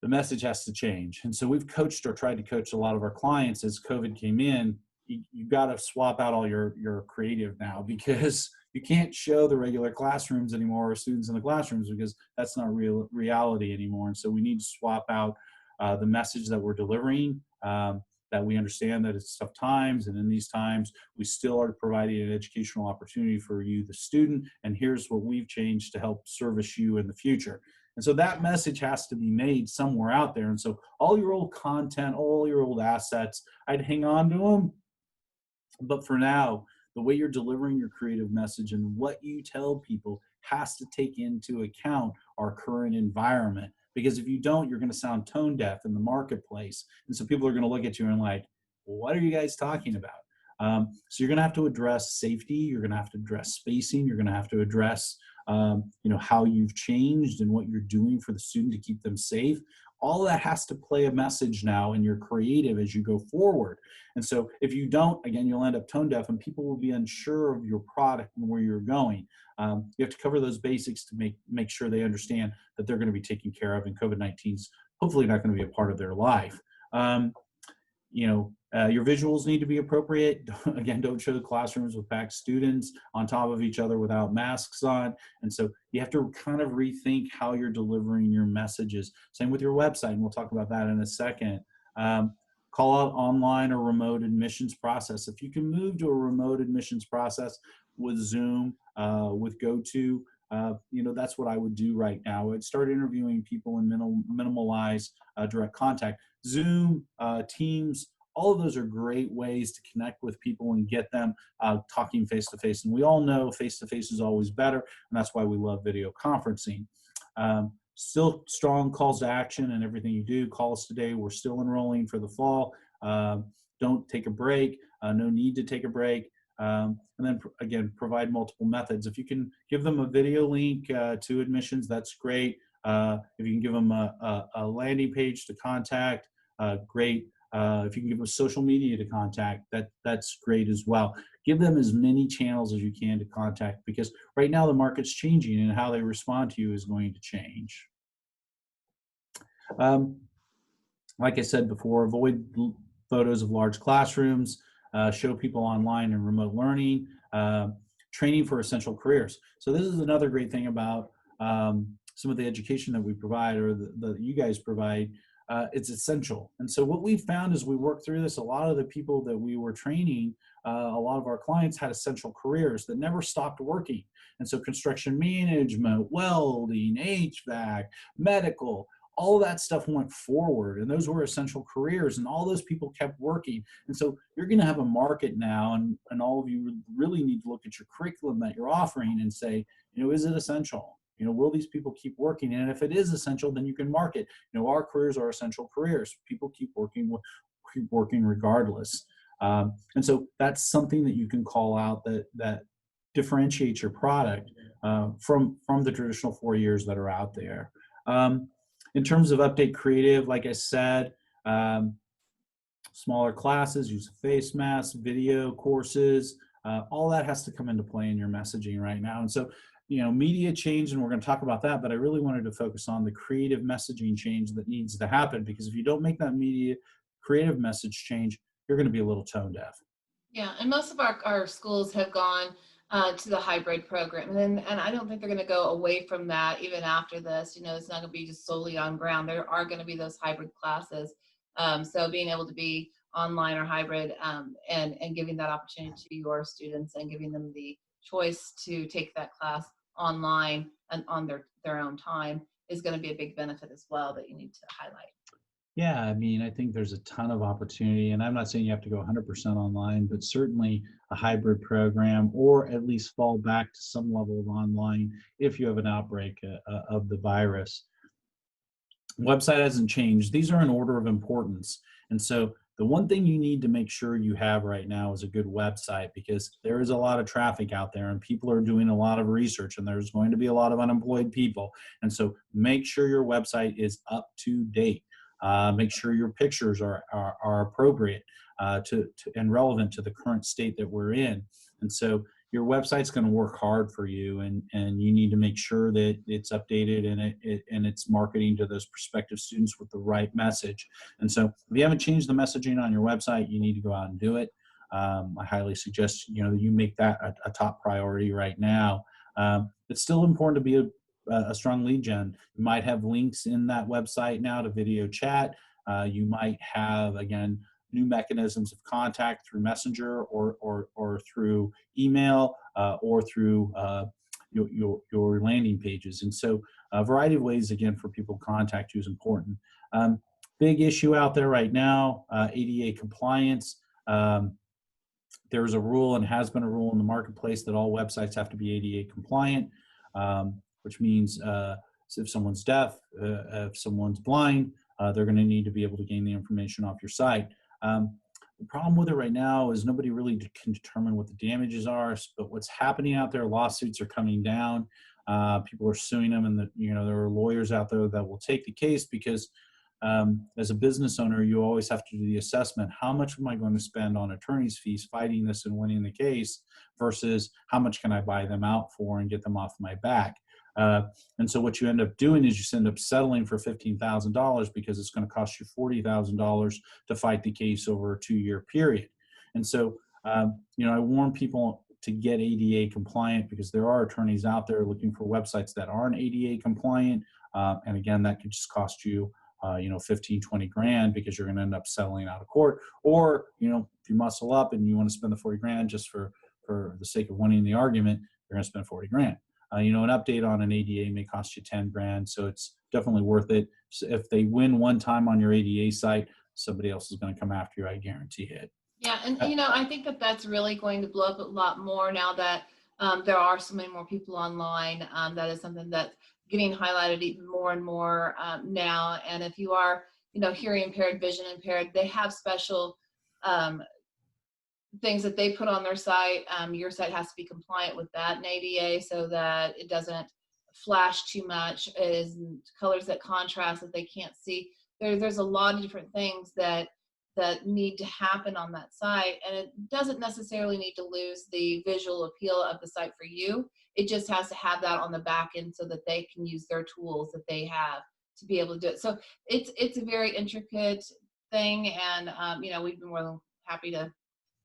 the message has to change. And so we've coached or tried to coach a lot of our clients as COVID came in. You got to swap out all your creative now, because you can't show the regular classrooms anymore, or students in the classrooms, because that's not reality anymore. And so we need to swap out the message that we're delivering, that we understand that it's tough times, and in these times we still are providing an educational opportunity for you, the student, and here's what we've changed to help service you in the future. And so that message has to be made somewhere out there. And so all your old content, all your old assets, I'd hang on to them. But for now, the way you're delivering your creative message and what you tell people has to take into account our current environment. Because if you don't, you're going to sound tone deaf in the marketplace. And so people are going to look at you and like, what are you guys talking about? So you're going to have to address safety. You're going to have to address spacing. You're going to have to address how you've changed and what you're doing for the student to keep them safe. All of that has to play a message now in your creative as you go forward. And so if you don't, again, you'll end up tone deaf and people will be unsure of your product and where you're going. You have to cover those basics to make sure they understand that they're going to be taken care of, and COVID-19's hopefully not going to be a part of their life. Your visuals need to be appropriate. Again, don't show the classrooms with packed students on top of each other without masks on. And so you have to kind of rethink how you're delivering your messages. Same with your website, and we'll talk about that in a second. Call out online or remote admissions process. If you can move to a remote admissions process with Zoom, with GoTo, that's what I would do right now. I'd start interviewing people and minimalize direct contact. Zoom, Teams, all of those are great ways to connect with people and get them talking face-to-face. And we all know face-to-face is always better, and that's why we love video conferencing. Still strong calls to action in everything you do. Call us today. We're still enrolling for the fall. Don't take a break. No need to take a break. And then again, provide multiple methods. If you can give them a video link to admissions, that's great. If you can give them a landing page to contact, great. If you can give them social media to contact, that's great as well. Give them as many channels as you can to contact, because right now the market's changing and how they respond to you is going to change. Like I said before, avoid photos of large classrooms, show people online and remote learning, training for essential careers. So this is another great thing about some of the education that we provide, or that you guys provide. It's essential. And so what we found as we worked through this, a lot of the people that we were training, a lot of our clients had essential careers that never stopped working. And so construction management, welding, HVAC, medical, all of that stuff went forward, and those were essential careers, and all those people kept working. And so you're going to have a market now, and all of you really need to look at your curriculum that you're offering and say, is it essential? Will these people keep working? And if it is essential, then you can market, our careers are essential careers. People keep working regardless. And so that's something that you can call out that differentiates your product from the traditional 4 years that are out there. In terms of update creative, like I said, smaller classes, use of face masks, video courses, all that has to come into play in your messaging right now. And so, media change, and we're going to talk about that, but I really wanted to focus on the creative messaging change that needs to happen, because if you don't make that media creative message change, you're going to be a little tone deaf. Yeah, and most of our schools have gone to the hybrid program, and I don't think they're going to go away from that even after this. It's not going to be just solely on ground. There are going to be those hybrid classes. So being able to be online or hybrid, and giving that opportunity to your students and giving them the choice to take that class online and on their own time is going to be a big benefit as well that you need to highlight. Yeah, I mean, I think there's a ton of opportunity, and I'm not saying you have to go 100% online, but certainly a hybrid program, or at least fall back to some level of online if you have an outbreak of the virus. Website hasn't changed. These are in order of importance. And so the one thing you need to make sure you have right now is a good website, because there is a lot of traffic out there and people are doing a lot of research, and there's going to be a lot of unemployed people. And so make sure your website is up to date. Make sure your pictures are appropriate and relevant to the current state that we're in. And so your website's going to work hard for you, and you need to make sure that it's updated and it's marketing to those prospective students with the right message. And so if you haven't changed the messaging on your website, you need to go out and do it. I highly suggest you make that a top priority right now. It's still important to be a strong lead gen. You might have links in that website now to video chat. You might have, again, new mechanisms of contact through Messenger or through email or through your landing pages. And so a variety of ways, again, for people to contact you is important. Big issue out there right now, ADA compliance. There's a rule, and has been a rule in the marketplace, that all websites have to be ADA compliant, which means if someone's deaf, if someone's blind, they're going to need to be able to gain the information off your site. The problem with it right now is nobody really can determine what the damages are, but what's happening out there, lawsuits are coming down. People are suing them, and there are lawyers out there that will take the case, because as a business owner, you always have to do the assessment. How much am I going to spend on attorney's fees fighting this and winning the case, versus how much can I buy them out for and get them off my back? And so what you end up doing is you end up settling for $15,000, because it's going to cost you $40,000 to fight the case over a 2-year period. And so, I warn people to get ADA compliant, because there are attorneys out there looking for websites that aren't ADA compliant. And again, that could just cost you 15, 20 grand, because you're going to end up settling out of court. Or, if you muscle up and you want to spend the 40 grand just for the sake of winning the argument, you're going to spend 40 grand. An update on an ADA may cost you 10 grand. So it's definitely worth it. So if they win one time on your ADA site, somebody else is going to come after you. I guarantee it. Yeah. And, I think that's really going to blow up a lot more now that there are so many more people online. That is something that's getting highlighted even more and more now. And if you are, hearing impaired, vision impaired, they have special things that they put on their site. Your site has to be compliant with that in ADA, so that it doesn't flash too much, is colors that contrast that they can't see. There's a lot of different things that need to happen on that site, and it doesn't necessarily need to lose the visual appeal of the site for you. It just has to have that on the back end, so that they can use their tools that they have to be able to do it. So it's a very intricate thing, and we've been more than happy to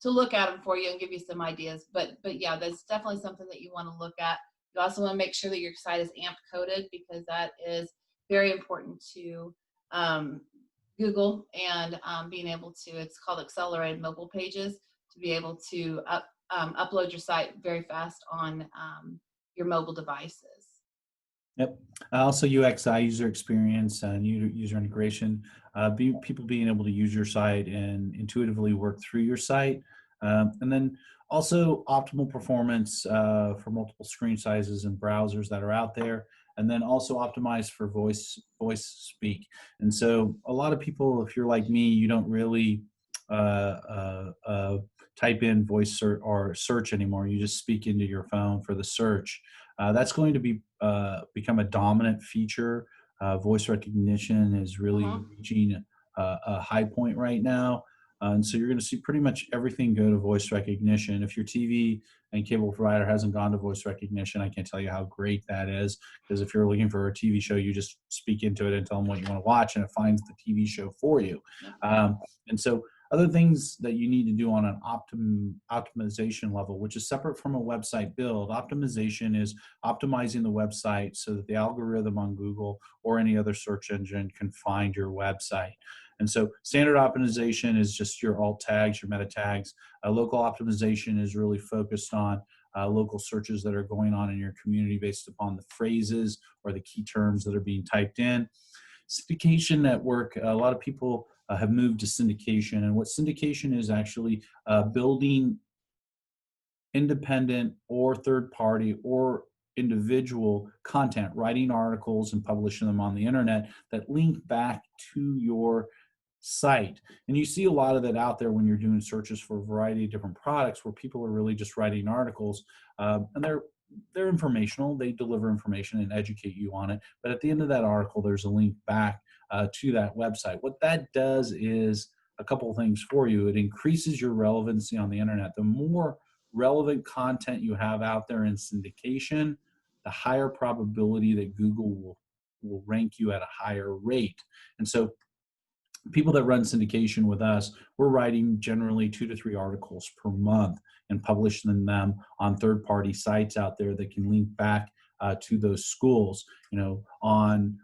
look at them for you and give you some ideas. But yeah, that's definitely something that you want to look at. You also want to make sure that your site is AMP coded, because that is very important to Google, and being able to, it's called accelerated mobile pages, to be able to upload your site very fast on your mobile devices. Yep. Also UXI, user experience, and user integration. People being able to use your site and intuitively work through your site. And then also optimal performance for multiple screen sizes and browsers that are out there. And then also optimize for voice speak. And so a lot of people, if you're like me, you don't really type in voice or search anymore. You just speak into your phone for the search. That's going to become a dominant feature. Voice recognition is really reaching a high point right now. And so you're going to see pretty much everything go to voice recognition. If your TV and cable provider hasn't gone to voice recognition, I can't tell you how great that is. Because if you're looking for a TV show, you just speak into it and tell them what you want to watch, and it finds the TV show for you. And so other things that you need to do on an optimization level, which is separate from a website build. Optimization is optimizing the website so that the algorithm on Google or any other search engine can find your website. And so standard optimization is just your alt tags, your meta tags. Local optimization is really focused on local searches that are going on in your community based upon the phrases or the key terms that are being typed in. Syndication network, a lot of people have moved to syndication. And what syndication is actually building independent or third party or individual content, writing articles and publishing them on the internet that link back to your site. And you see a lot of that out there when you're doing searches for a variety of different products where people are really just writing articles, and they're informational. They deliver information and educate you on it. But at the end of that article, there's a link back to that website. What that does is a couple of things for you. It increases your relevancy on the internet. The more relevant content you have out there in syndication, the higher probability that Google will rank you at a higher rate. And so people that run syndication with us, we're writing generally 2 to 3 articles per month and publishing them on third-party sites out there that can link back to those schools, on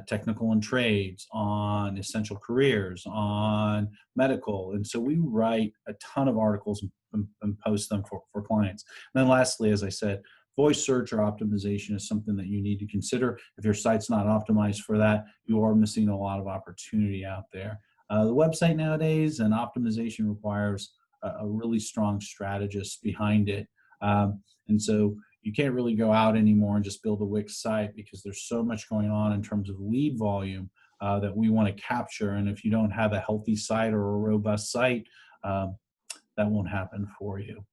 technical and trades, on essential careers, on medical. And so we write a ton of articles and post them for clients. And then lastly, as I said, voice search or optimization is something that you need to consider. If your site's not optimized for that, you are missing a lot of opportunity out there. The website nowadays and optimization requires a really strong strategist behind it. And so you can't really go out anymore and just build a Wix site because there's so much going on in terms of lead volume that we want to capture. And if you don't have a healthy site or a robust site, that won't happen for you.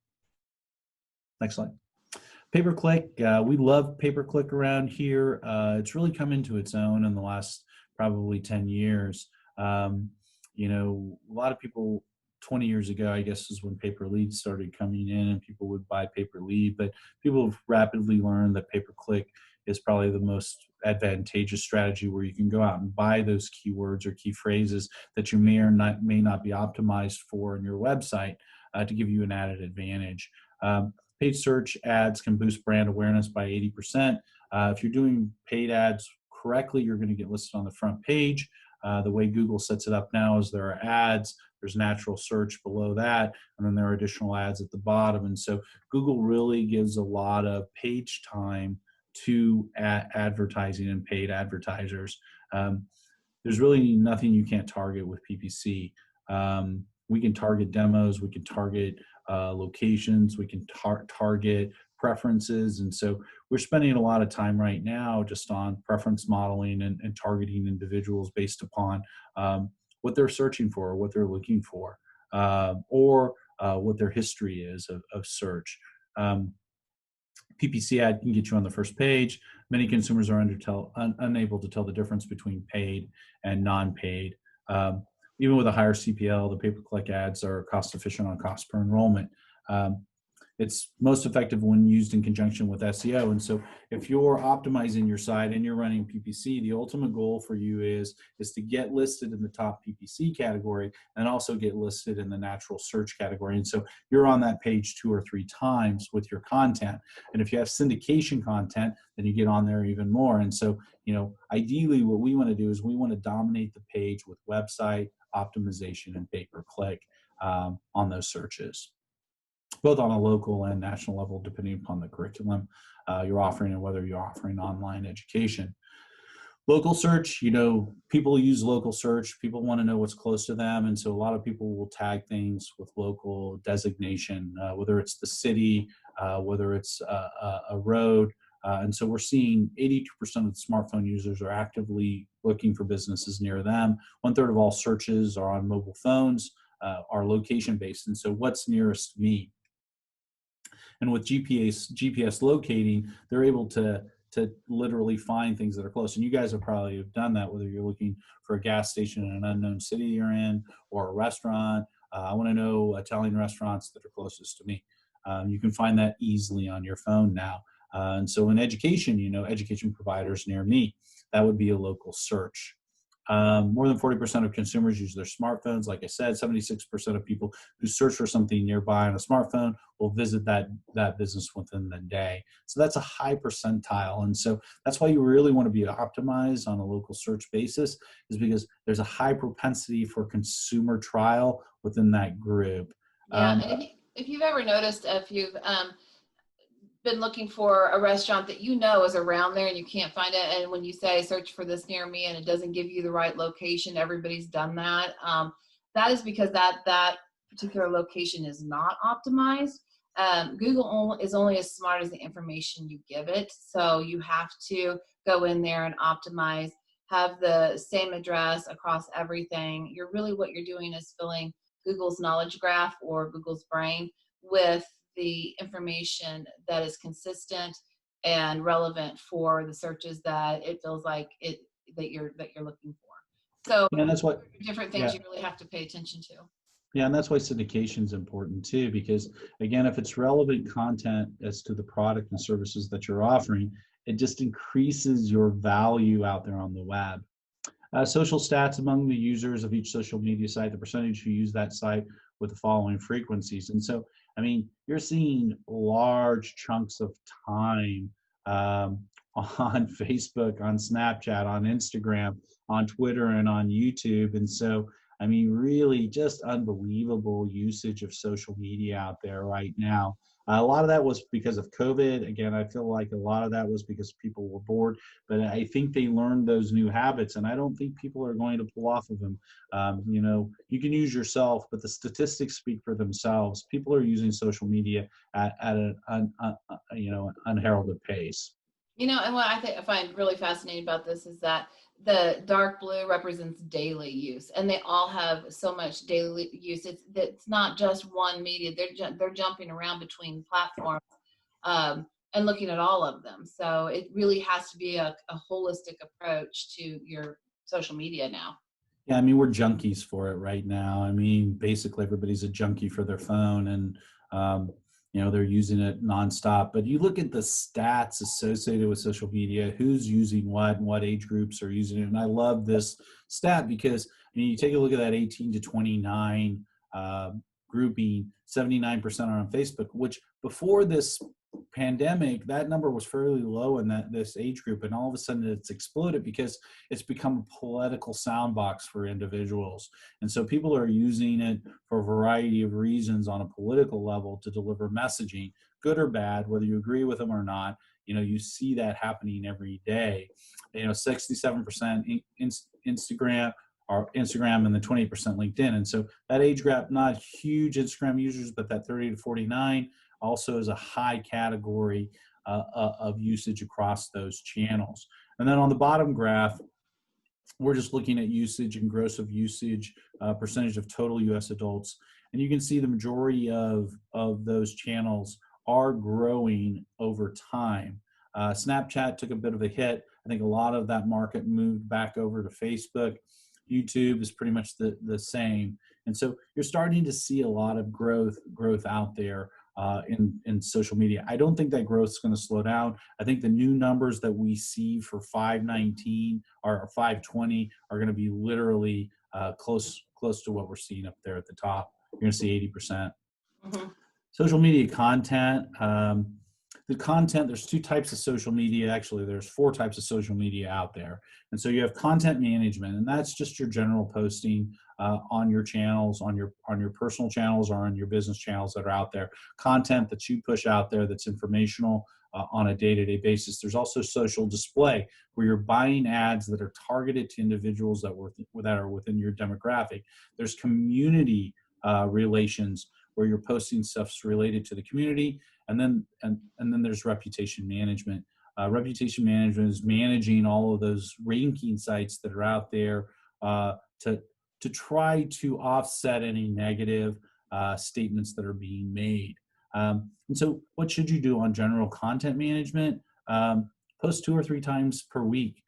Next slide. Pay-per-click, we love pay-per-click around here. It's really come into its own in the last probably 10 years. A lot of people 20 years ago, I guess, is when pay-per-lead started coming in and people would buy pay-per-lead, but people have rapidly learned that pay-per-click is probably the most advantageous strategy where you can go out and buy those keywords or key phrases that you may not be optimized for in your website to give you an added advantage. Paid search ads can boost brand awareness by 80%. If you're doing paid ads correctly, you're going to get listed on the front page. The way Google sets it up now is there are ads, there's natural search below that, and then there are additional ads at the bottom. And so Google really gives a lot of page time to advertising and paid advertisers. There's really nothing you can't target with PPC. We can target demos, we can target locations, we can target preferences. And so we're spending a lot of time right now just on preference modeling and targeting individuals based upon what they're searching for, what they're looking for, or what their history is of search. PPC ad can get you on the first page. Many consumers are unable to tell the difference between paid and non-paid. Even with a higher CPL, the pay-per-click ads are cost efficient on cost per enrollment. It's most effective when used in conjunction with SEO. And so if you're optimizing your site and you're running PPC, the ultimate goal for you is to get listed in the top PPC category and also get listed in the natural search category. And so you're on that page 2 or 3 times with your content. And if you have syndication content, then you get on there even more. And so, ideally what we want to do is we want to dominate the page with website optimization and pay-per-click on those searches, both on a local and national level, depending upon the curriculum. you're offering and whether you're offering online education. Local search, you know, people use local search. People want to know what's close to them. And so a lot of people will tag things with local designation, whether it's the city, whether it's a road. And so we're seeing 82% of the smartphone users are actively looking for businesses near them. 1/3 of all searches are on mobile phones, are location based. And so what's nearest me? And with GPS locating, they're able to literally find things that are close. And you guys have probably done that, whether you're looking for a gas station in an unknown city you're in, or a restaurant. I want to know Italian restaurants that are closest to me. You can find that easily on your phone now. And so in education, you know, education providers near me, that would be a local search. More than 40% of consumers use their smartphones. Like I said, 76% of people who search for something nearby on a smartphone will visit that business within the day. So that's a high percentile. And so that's why you really want to be optimized on a local search basis, is because there's a high propensity for consumer trial within that group. Yeah, and if you've ever noticed, if you've been looking for a restaurant that you know is around there and you can't find it, and when you say search for this near me and it doesn't give you the right location, everybody's done that. That is because that particular location is not optimized. Google is only as smart as the information you give it, so you have to go in there and optimize, have the same address across everything. What you're doing is filling Google's knowledge graph or Google's brain with the information that is consistent and relevant for the searches that it feels like that you're looking for. So and that's what different things you really have to pay attention to. Yeah, and that's why syndication is important too, because again, if it's relevant content as to the product and services that you're offering, it just increases your value out there on the web. Social stats among the users of each social media site, the percentage who use that site with the following frequencies. And so, I mean, you're seeing large chunks of time on Facebook, on Snapchat, on Instagram, on Twitter, and on YouTube. And so, I mean, really just unbelievable usage of social media out there right now. A lot of that was because of COVID. Again, I feel like a lot of that was because people were bored, but I think they learned those new habits, and I don't think people are going to pull off of them. You know, you can use yourself, but the statistics speak for themselves. People are using social media at an unheralded pace. You know, and what I find really fascinating about this is that the dark blue represents daily use, and they all have so much daily use. It's not just one media; they're jumping around between platforms and looking at all of them. So it really has to be a holistic approach to your social media now. Yeah, I mean, we're junkies for it right now. I mean, basically everybody's a junkie for their phone, and you know, they're using it nonstop. But you look at the stats associated with social media, who's using what and what age groups are using it. And I love this stat because, I mean, you take a look at that 18 to 29 grouping, 79% are on Facebook, which before this pandemic, that number was fairly low in this age group. And all of a sudden it's exploded because it's become a political soundbox for individuals. And so people are using it for a variety of reasons on a political level to deliver messaging, good or bad, whether you agree with them or not. You know, you see that happening every day. You know, 67% Instagram and then 20% LinkedIn. And so that age gap, not huge Instagram users, but that 30 to 49 also is a high category of usage across those channels. And then on the bottom graph, we're just looking at usage and gross of usage, percentage of total US adults. And you can see the majority of those channels are growing over time. Snapchat took a bit of a hit. I think a lot of that market moved back over to Facebook. YouTube is pretty much the same. And so you're starting to see a lot of growth out there in social media. I don't think that growth is going to slow down. I think the new numbers that we see for 519 or 520 are going to be literally close to what we're seeing up there at the top. You're going to see 80%. Mm-hmm. Social media content. The content, there's two types of social media. Actually, there's 4 types of social media out there. And so you have content management, and that's just your general posting on your channels, on your personal channels or on your business channels that are out there. Content that you push out there that's informational, on a day-to-day basis. There's also social display, where you're buying ads that are targeted to individuals that are within your demographic. There's community relations, where you're posting stuff related to the community, and then there's reputation management. Reputation management is managing all of those ranking sites that are out there to try to offset any negative statements that are being made. And so what should you do on general content management? Post 2 or 3 times per week.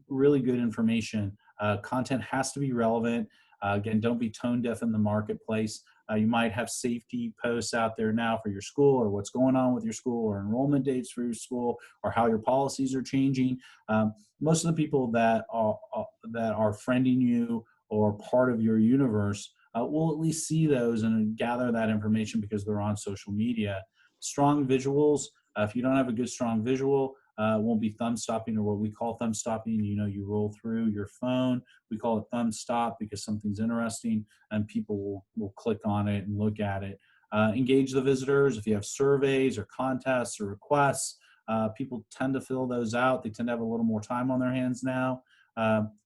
Really good information. Content has to be relevant. Again, don't be tone deaf in the marketplace. You might have safety posts out there now for your school, or what's going on with your school, or enrollment dates for your school, or how your policies are changing. Most of the people that are friending you or part of your universe will at least see those and gather that information because they're on social media. Strong visuals. If you don't have a good strong visual, it won't be thumb stopping, or what we call thumb stopping. You roll through your phone. We call it thumb stop because something's interesting and people will click on it and look at it. Engage the visitors. If you have surveys or contests or requests, people tend to fill those out. They tend to have a little more time on their hands now.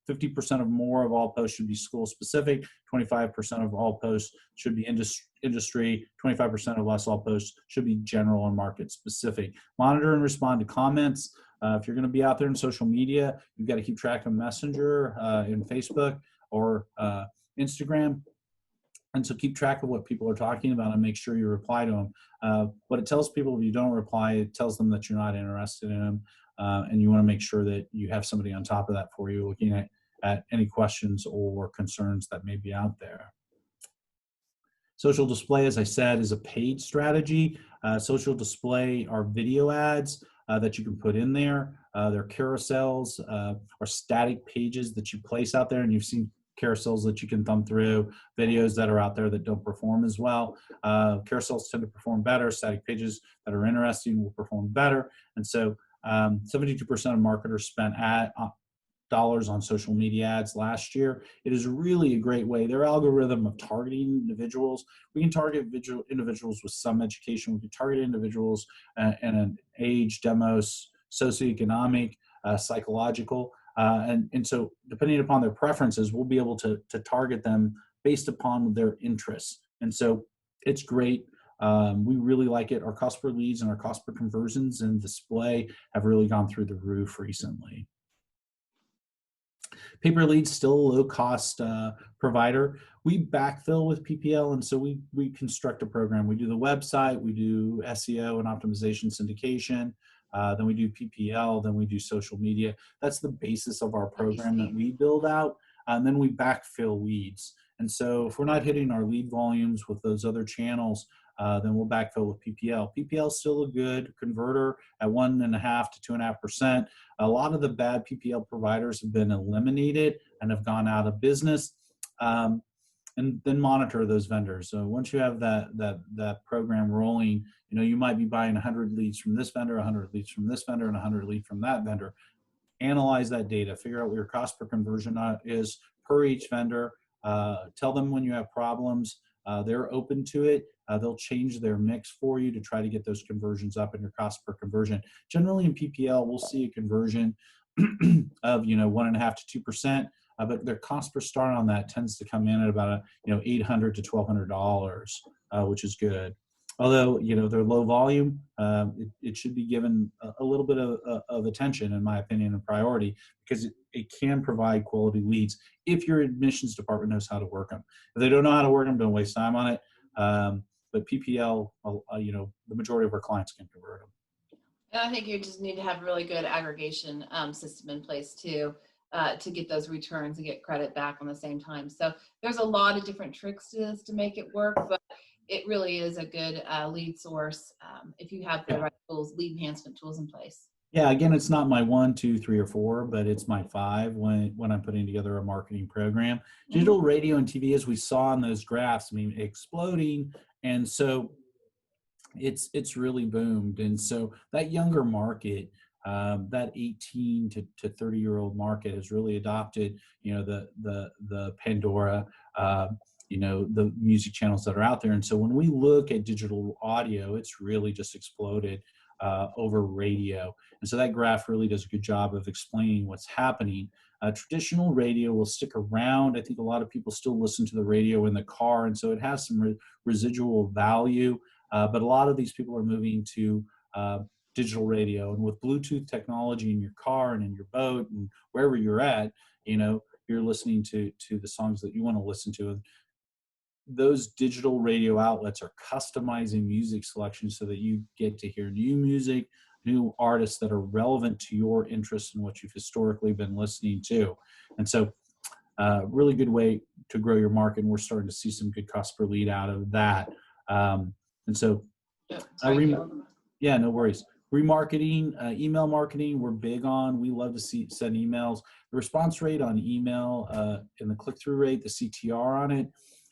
50% or more of all posts should be school specific. 25% of all posts should be industry. 25% of less all posts should be general and market specific. Monitor and respond to comments. If you're going to be out there in social media, you've got to keep track of Messenger in Facebook or Instagram. And so keep track of what people are talking about and make sure you reply to them. What it tells people, if you don't reply, it tells them that you're not interested in them. And you want to make sure that you have somebody on top of that for you, looking at any questions or concerns that may be out there. Social display, as I said, is a paid strategy. Social display are video ads that you can put in there. They're carousels or static pages that you place out there, and you've seen carousels that you can thumb through, videos that are out there that don't perform as well. Carousels tend to perform better. Static pages that are interesting will perform better. And so 72% of marketers spent dollars on social media ads last year. It is really a great way. Their algorithm of targeting individuals, we can target individuals with some education. We can target individuals in an age, demos, socioeconomic, psychological. And so depending upon their preferences, we'll be able to target them based upon their interests. And so it's great. We really like it. Our cost per leads and our cost per conversions and display have really gone through the roof recently. Pay-per lead's still a low-cost provider. We backfill with PPL, and so we construct a program. We do the website, we do SEO and optimization syndication, then we do PPL, then we do social media. That's the basis of our program that we build out, and then we backfill leads. And so if we're not hitting our lead volumes with those other channels, then we'll backfill with PPL. PPL is still a good converter at 1.5% to 2.5%. A lot of the bad PPL providers have been eliminated and have gone out of business. And then monitor those vendors. So once you have that program rolling, you might be buying 100 leads from this vendor, 100 leads from this vendor, and 100 leads from that vendor. Analyze that data. Figure out what your cost per conversion is per each vendor. Tell them when you have problems. They're open to it. They'll change their mix for you to try to get those conversions up in your cost per conversion. Generally in PPL, we'll see a conversion of 1.5% to 2%, but their cost per start on that tends to come in at about $800 to $1,200, which is good. Although they're low volume, it should be given a little bit of attention, in my opinion, and priority, because it can provide quality leads if your admissions department knows how to work them. If they don't know how to work them, don't waste time on it. But PPL, the majority of our clients can convert them. And I think you just need to have a really good aggregation system in place too, to get those returns and get credit back on the same time. So there's a lot of different tricks to this to make it work, but it really is a good lead source if you have the right tools, lead enhancement tools in place. Yeah, again, it's not my 1, 2, 3, or 4, but it's my 5 when I'm putting together a marketing program. Mm-hmm. Digital radio and TV, as we saw in those graphs, exploding, and so it's really boomed. And so that younger market, that 18 to 30-year-old market has really adopted, the Pandora, the music channels that are out there. And so when we look at digital audio, it's really just exploded. over radio. And so that graph really does a good job of explaining what's happening. Traditional radio will stick around. I think a lot of people still listen to the radio in the car, and so it has some residual value. But a lot of these people are moving to digital radio, and with Bluetooth technology in your car and in your boat and wherever you're at, you're listening to the songs that you want to listen to. And those digital radio outlets are customizing music selections so that you get to hear new music, new artists that are relevant to your interests and what you've historically been listening to. And so really good way to grow your market, and we're starting to see some good cost per lead out of that. And so yeah, no worries. Remarketing, email marketing, we're big on. We love to send emails. The response rate on email and the click-through rate, the CTR on it,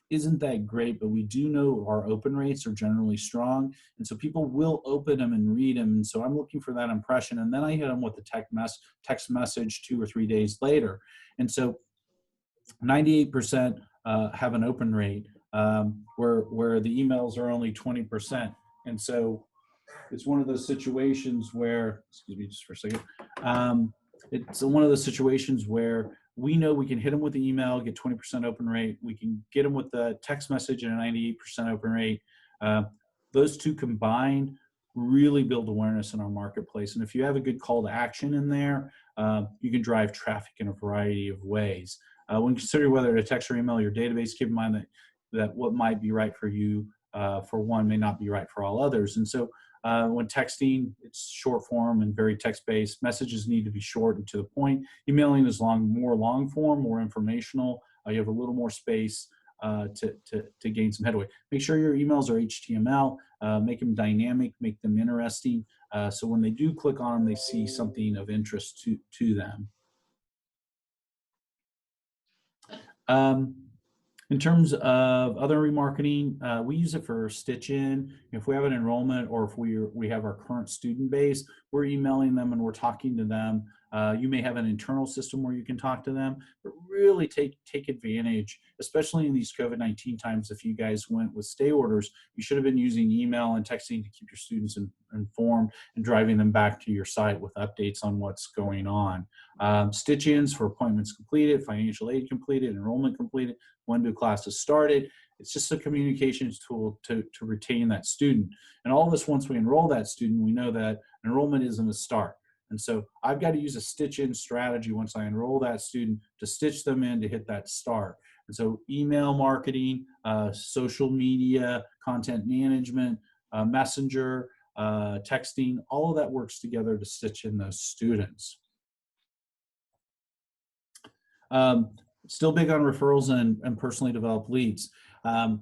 isn't that great, but we do know our open rates are generally strong. And so people will open them and read them. And so I'm looking for that impression. And then I hit them with the text message 2 or 3 days later. And so 98% have an open rate where the emails are only 20%. And so it's one of those situations where, excuse me just for a second, it's one of those situations where we know we can hit them with the email, get 20% open rate. We can get them with the text message and a 98% open rate. Those two combined really build awareness in our marketplace. And if you have a good call to action in there, you can drive traffic in a variety of ways. When considering whether to text or email your database, keep in mind that what might be right for you for one may not be right for all others. And so when texting, it's short form and very text-based. Messages need to be short and to the point. Emailing is more long form, more informational. You have a little more space to gain some headway. Make sure your emails are HTML. Make them dynamic, make them interesting. So when they do click on them, they see something of interest to them. In terms of other remarketing, we use it for stitch-in. If we have an enrollment or if we have our current student base, we're emailing them and we're talking to them. You may have an internal system where you can talk to them, but really take advantage, especially in these COVID-19 times. If you guys went with stay orders, you should have been using email and texting to keep your students informed and driving them back to your site with updates on what's going on. Stitch-ins for appointments completed, financial aid completed, enrollment completed, when do classes started. It's just a communications tool to retain that student. And all of us, once we enroll that student, we know that enrollment isn't a start. And so I've got to use a stitch-in strategy once I enroll that student to stitch them in to hit that start. And so email marketing, social media, content management, messenger, texting, all of that works together to stitch in those students. Still big on referrals and personally developed leads.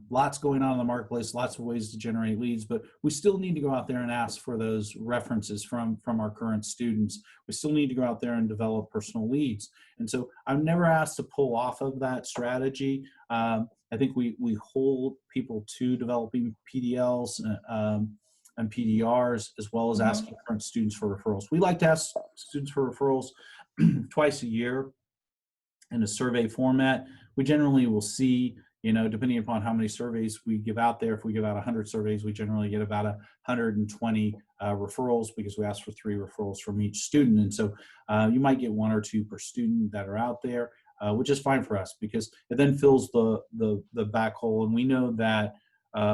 Lots going on in the marketplace, lots of ways to generate leads, but we still need to go out there and ask for those references from our current students. We still need to go out there and develop personal leads. And so I'm never asked to pull off of that strategy. I think we hold people to developing PDLs and PDRs, as well as asking current students for referrals. We like to ask students for referrals twice a year in a survey format. We generally will see, depending upon how many surveys we give out there, if we give out 100 surveys, we generally get about 120 referrals because we ask for 3 referrals from each student. And so you might get 1 or 2 per student that are out there, which is fine for us because it then fills the back hole. And we know that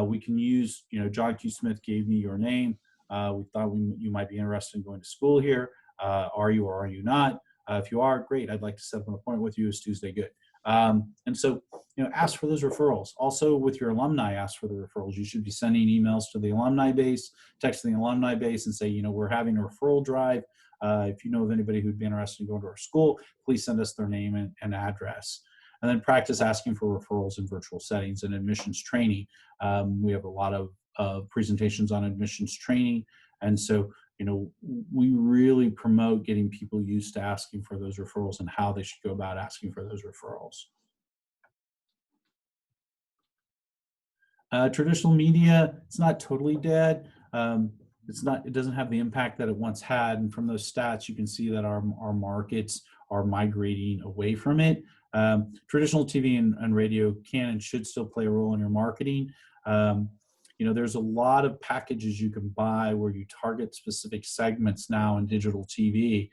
we can use, John Q. Smith gave me your name. We thought you might be interested in going to school here. Are you or are you not? If you are, great. I'd like to set up an appointment with you. Is Tuesday good? And so, ask for those referrals. Also, with your alumni, ask for the referrals. You should be sending emails to the alumni base, texting the alumni base, and say, we're having a referral drive. If you know of anybody who'd be interested in going to our school, please send us their name and address. And then practice asking for referrals in virtual settings and admissions training. We have a lot of presentations on admissions training, and so we really promote getting people used to asking for those referrals and how they should go about asking for those referrals. Traditional media, it's not totally dead. It doesn't have the impact that it once had. And from those stats, you can see that our markets are migrating away from it. Traditional TV and radio can and should still play a role in your marketing. there's a lot of packages you can buy where you target specific segments now in digital TV,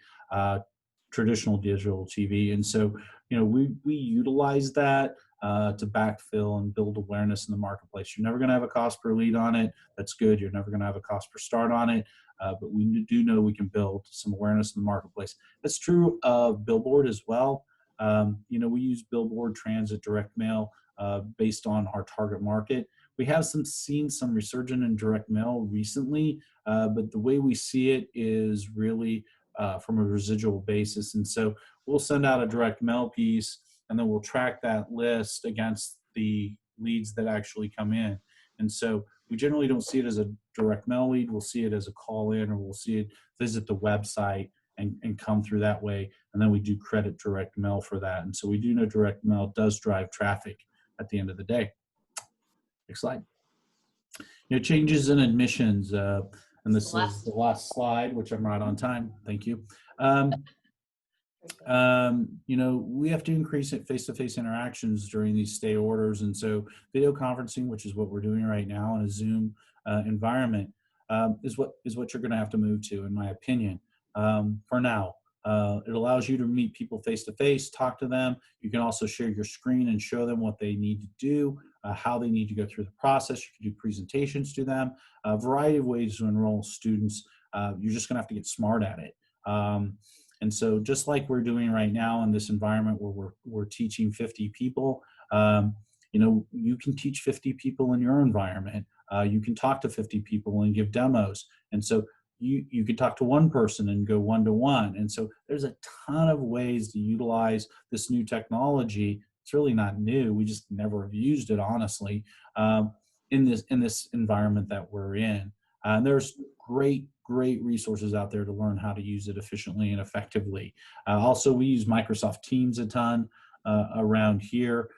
traditional digital TV. And so, we utilize that to backfill and build awareness in the marketplace. You're never going to have a cost per lead on it. That's good. You're never going to have a cost per start on it. But we do know we can build some awareness in the marketplace. That's true of billboard as well. We use billboard, transit, direct mail based on our target market. We have seen some resurgence in direct mail recently, but the way we see it is really from a residual basis. And so we'll send out a direct mail piece, and then we'll track that list against the leads that actually come in. And so we generally don't see it as a direct mail lead. We'll see it as a call in, or we'll see it visit the website and come through that way. And then we do credit direct mail for that. And so we do know direct mail does drive traffic at the end of the day. Next slide. Changes in admissions. And this is the last slide, which I'm right on time. Thank you. We have to increase face-to-face interactions during these stay orders. And so video conferencing, which is what we're doing right now in a Zoom environment, is what you're going to have to move to, in my opinion, for now. It allows you to meet people face-to-face, talk to them. You can also share your screen and show them what they need to do, how they need to go through the process. You can do presentations to them, a variety of ways to enroll students. You're just going to have to get smart at it. And so just like we're doing right now in this environment where we're teaching 50 people, you can teach 50 people in your environment. You can talk to 50 people and give demos. And so you can talk to one person and go one-to-one. And so there's a ton of ways to utilize this new technology. It's really not new. We just never have used it, honestly, in this environment that we're in. And there's great resources out there to learn how to use it efficiently and effectively. Also, we use Microsoft Teams a ton around here.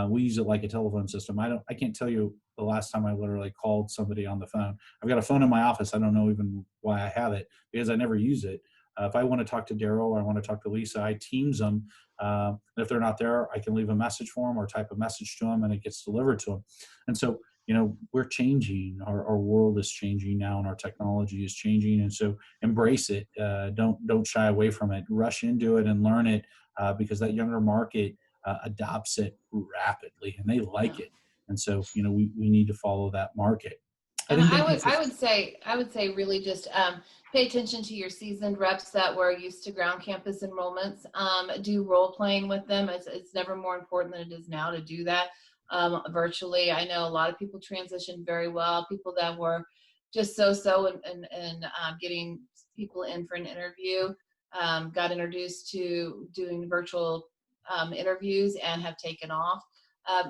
We use it like a telephone system. I can't tell you the last time I literally called somebody on the phone. I've got a phone in my office. I don't know even why I have it, because I never use it. If I want to talk to Daryl or I want to talk to Lisa, I Teams them. If they're not there, I can leave a message for them or type a message to them, and it gets delivered to them. And so, we're changing. Our world is changing now, and our technology is changing. And so embrace it. Don't shy away from it. Rush into it and learn it, because that younger market adopts it rapidly, and they like it. And so, we need to follow that market. And I would say really just pay attention to your seasoned reps that were used to ground campus enrollments. Do role playing with them. It's never more important than it is now to do that virtually. I know a lot of people transitioned very well. People that were just so and getting people in for an interview got introduced to doing virtual interviews and have taken off.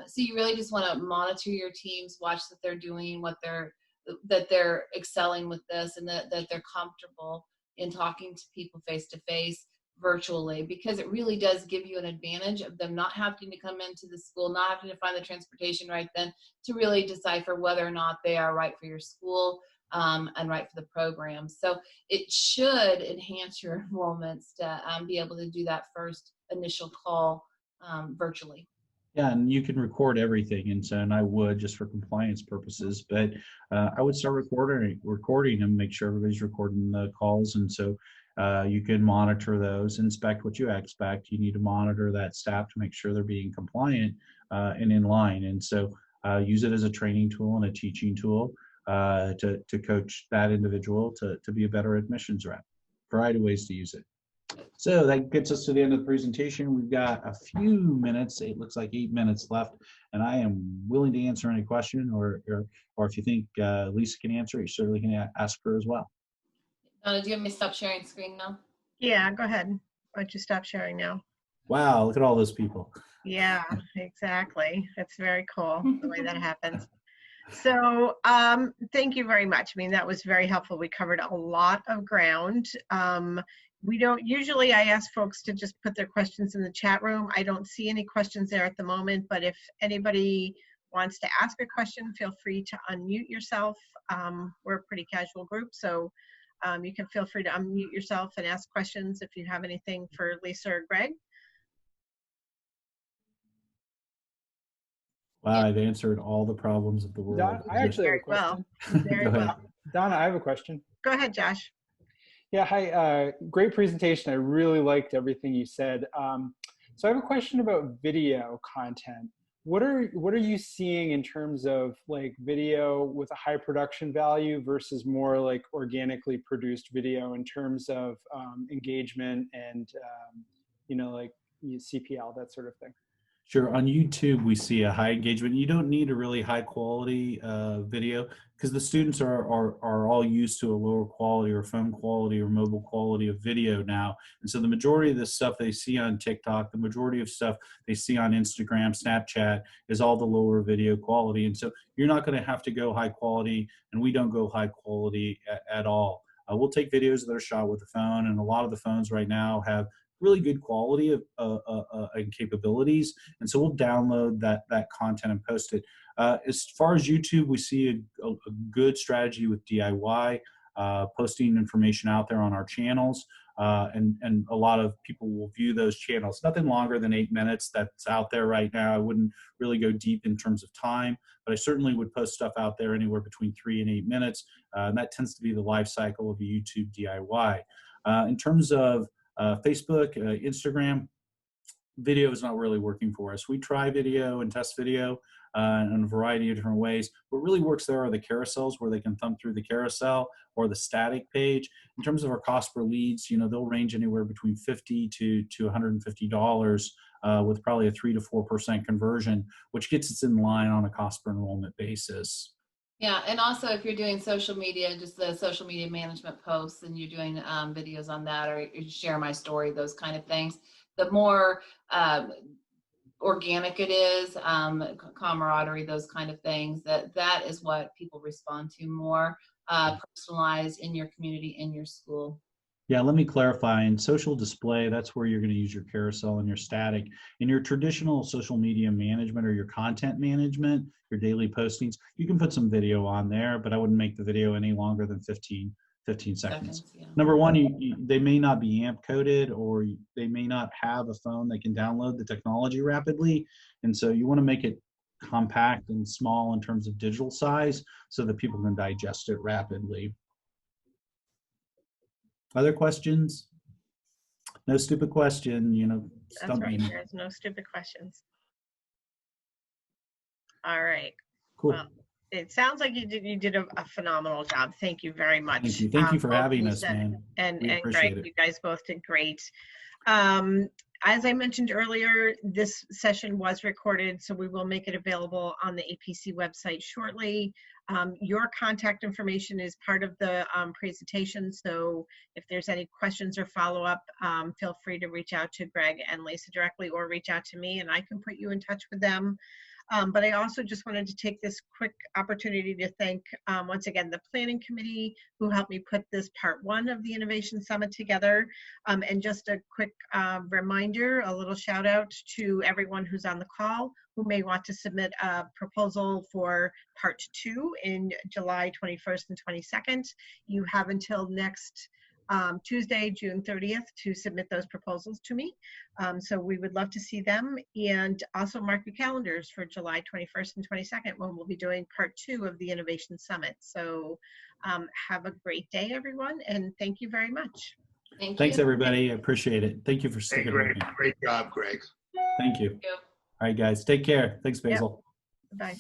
So you really just want to monitor your teams, watch that they're doing that they're excelling with this, and that they're comfortable in talking to people face to face virtually, because it really does give you an advantage of them not having to come into the school, not having to find the transportation right then to really decipher whether or not they are right for your school and right for the program. So it should enhance your enrollments to be able to do that first initial call virtually. Yeah, and you can record everything, and I would, just for compliance purposes, but I would start recording and make sure everybody's recording the calls. And so you can monitor those, inspect what you expect. You need to monitor that staff to make sure they're being compliant and in line. And so use it as a training tool and a teaching tool to coach that individual to be a better admissions rep. Variety of ways to use it. So that gets us to the end of the presentation. We've got a few minutes. It looks like 8 minutes left, and I am willing to answer any question, or if you think Lisa can answer, you certainly can ask her as well. Donna, do you want me to stop sharing screen now? Yeah, go ahead. Why don't you stop sharing now? Wow, look at all those people. Yeah, exactly. That's very cool, the way that happens. So thank you very much. I mean, that was very helpful. We covered a lot of ground. We don't usually, I ask folks to just put their questions in the chat room. I don't see any questions there at the moment, but if anybody wants to ask a question, feel free to unmute yourself. We're a pretty casual group, so you can feel free to unmute yourself and ask questions if you have anything for Lisa or Greg. Wow, I've answered all the problems of the world. Don, I actually have a Very well. question. Very Go ahead. well. Donna, I have a question. Go ahead, Josh. Yeah, hi. Great presentation. I really liked everything you said. So I have a question about video content. What are you seeing in terms of like video with a high production value versus more like organically produced video in terms of engagement and like CPL, that sort of thing? Sure. On YouTube, we see a high engagement. You don't need a really high quality video because the students are all used to a lower quality or phone quality or mobile quality of video now. And so the majority of the stuff they see on TikTok, the majority of stuff they see on Instagram, Snapchat is all the lower video quality. And so you're not going to have to go high quality, and we don't go high quality at all. We'll take videos that are shot with a phone, and a lot of the phones right now have really good quality of and capabilities, and so we'll download that content and post it. As far as YouTube, we see a good strategy with DIY, posting information out there on our channels, and a lot of people will view those channels. Nothing longer than 8 minutes that's out there right now. I wouldn't really go deep in terms of time, but I certainly would post stuff out there anywhere between 3 and 8 minutes, and that tends to be the life cycle of a YouTube DIY. In terms of Facebook, Instagram, video is not really working for us. We try video and test video in a variety of different ways. What really works there are the carousels where they can thumb through the carousel or the static page. In terms of our cost per leads, they'll range anywhere between $50 to $150 with probably a 3 to 4% conversion, which gets us in line on a cost per enrollment basis. Yeah, and also if you're doing social media, just the social media management posts, and you're doing videos on that, or you share my story, those kind of things, the more organic it is, camaraderie, those kind of things, that is what people respond to more, personalized in your community, in your school. Yeah, let me clarify. In social display, that's where you're going to use your carousel and your static. In your traditional social media management or your content management, your daily postings, you can put some video on there, but I wouldn't make the video any longer than 15 seconds. Yeah. Number one, they may not be AMP coded, or they may not have a phone that can download the technology rapidly. And so you want to make it compact and small in terms of digital size so that people can digest it rapidly. Other questions? No stupid question, That's right. me. There's no stupid questions. All right. Cool. Well, it sounds like you did a phenomenal job. Thank you very much. Thank you for both having us, Lisa man. And We appreciate Greg, it. you guys both did great. As I mentioned earlier, this session was recorded, so we will make it available on the APC website shortly. Your contact information is part of the presentation, so if there's any questions or follow-up, feel free to reach out to Greg and Lisa directly, or reach out to me and I can put you in touch with them. But I also just wanted to take this quick opportunity to thank, once again, the planning committee who helped me put this part 1 of the Innovation Summit together. And just a quick reminder, a little shout out to everyone who's on the call who may want to submit a proposal for part 2 in July 21st and 22nd. You have until next Tuesday, June 30th to submit those proposals to me. So we would love to see them, and also mark your calendars for July 21st and 22nd when we'll be doing part 2 of the Innovation Summit. So have a great day, everyone, and thank you very much. Thanks, everybody. I appreciate it. Thank you for sticking with me. Great job, Greg. Thank you. All right, guys. Take care. Thanks, Basil. Bye.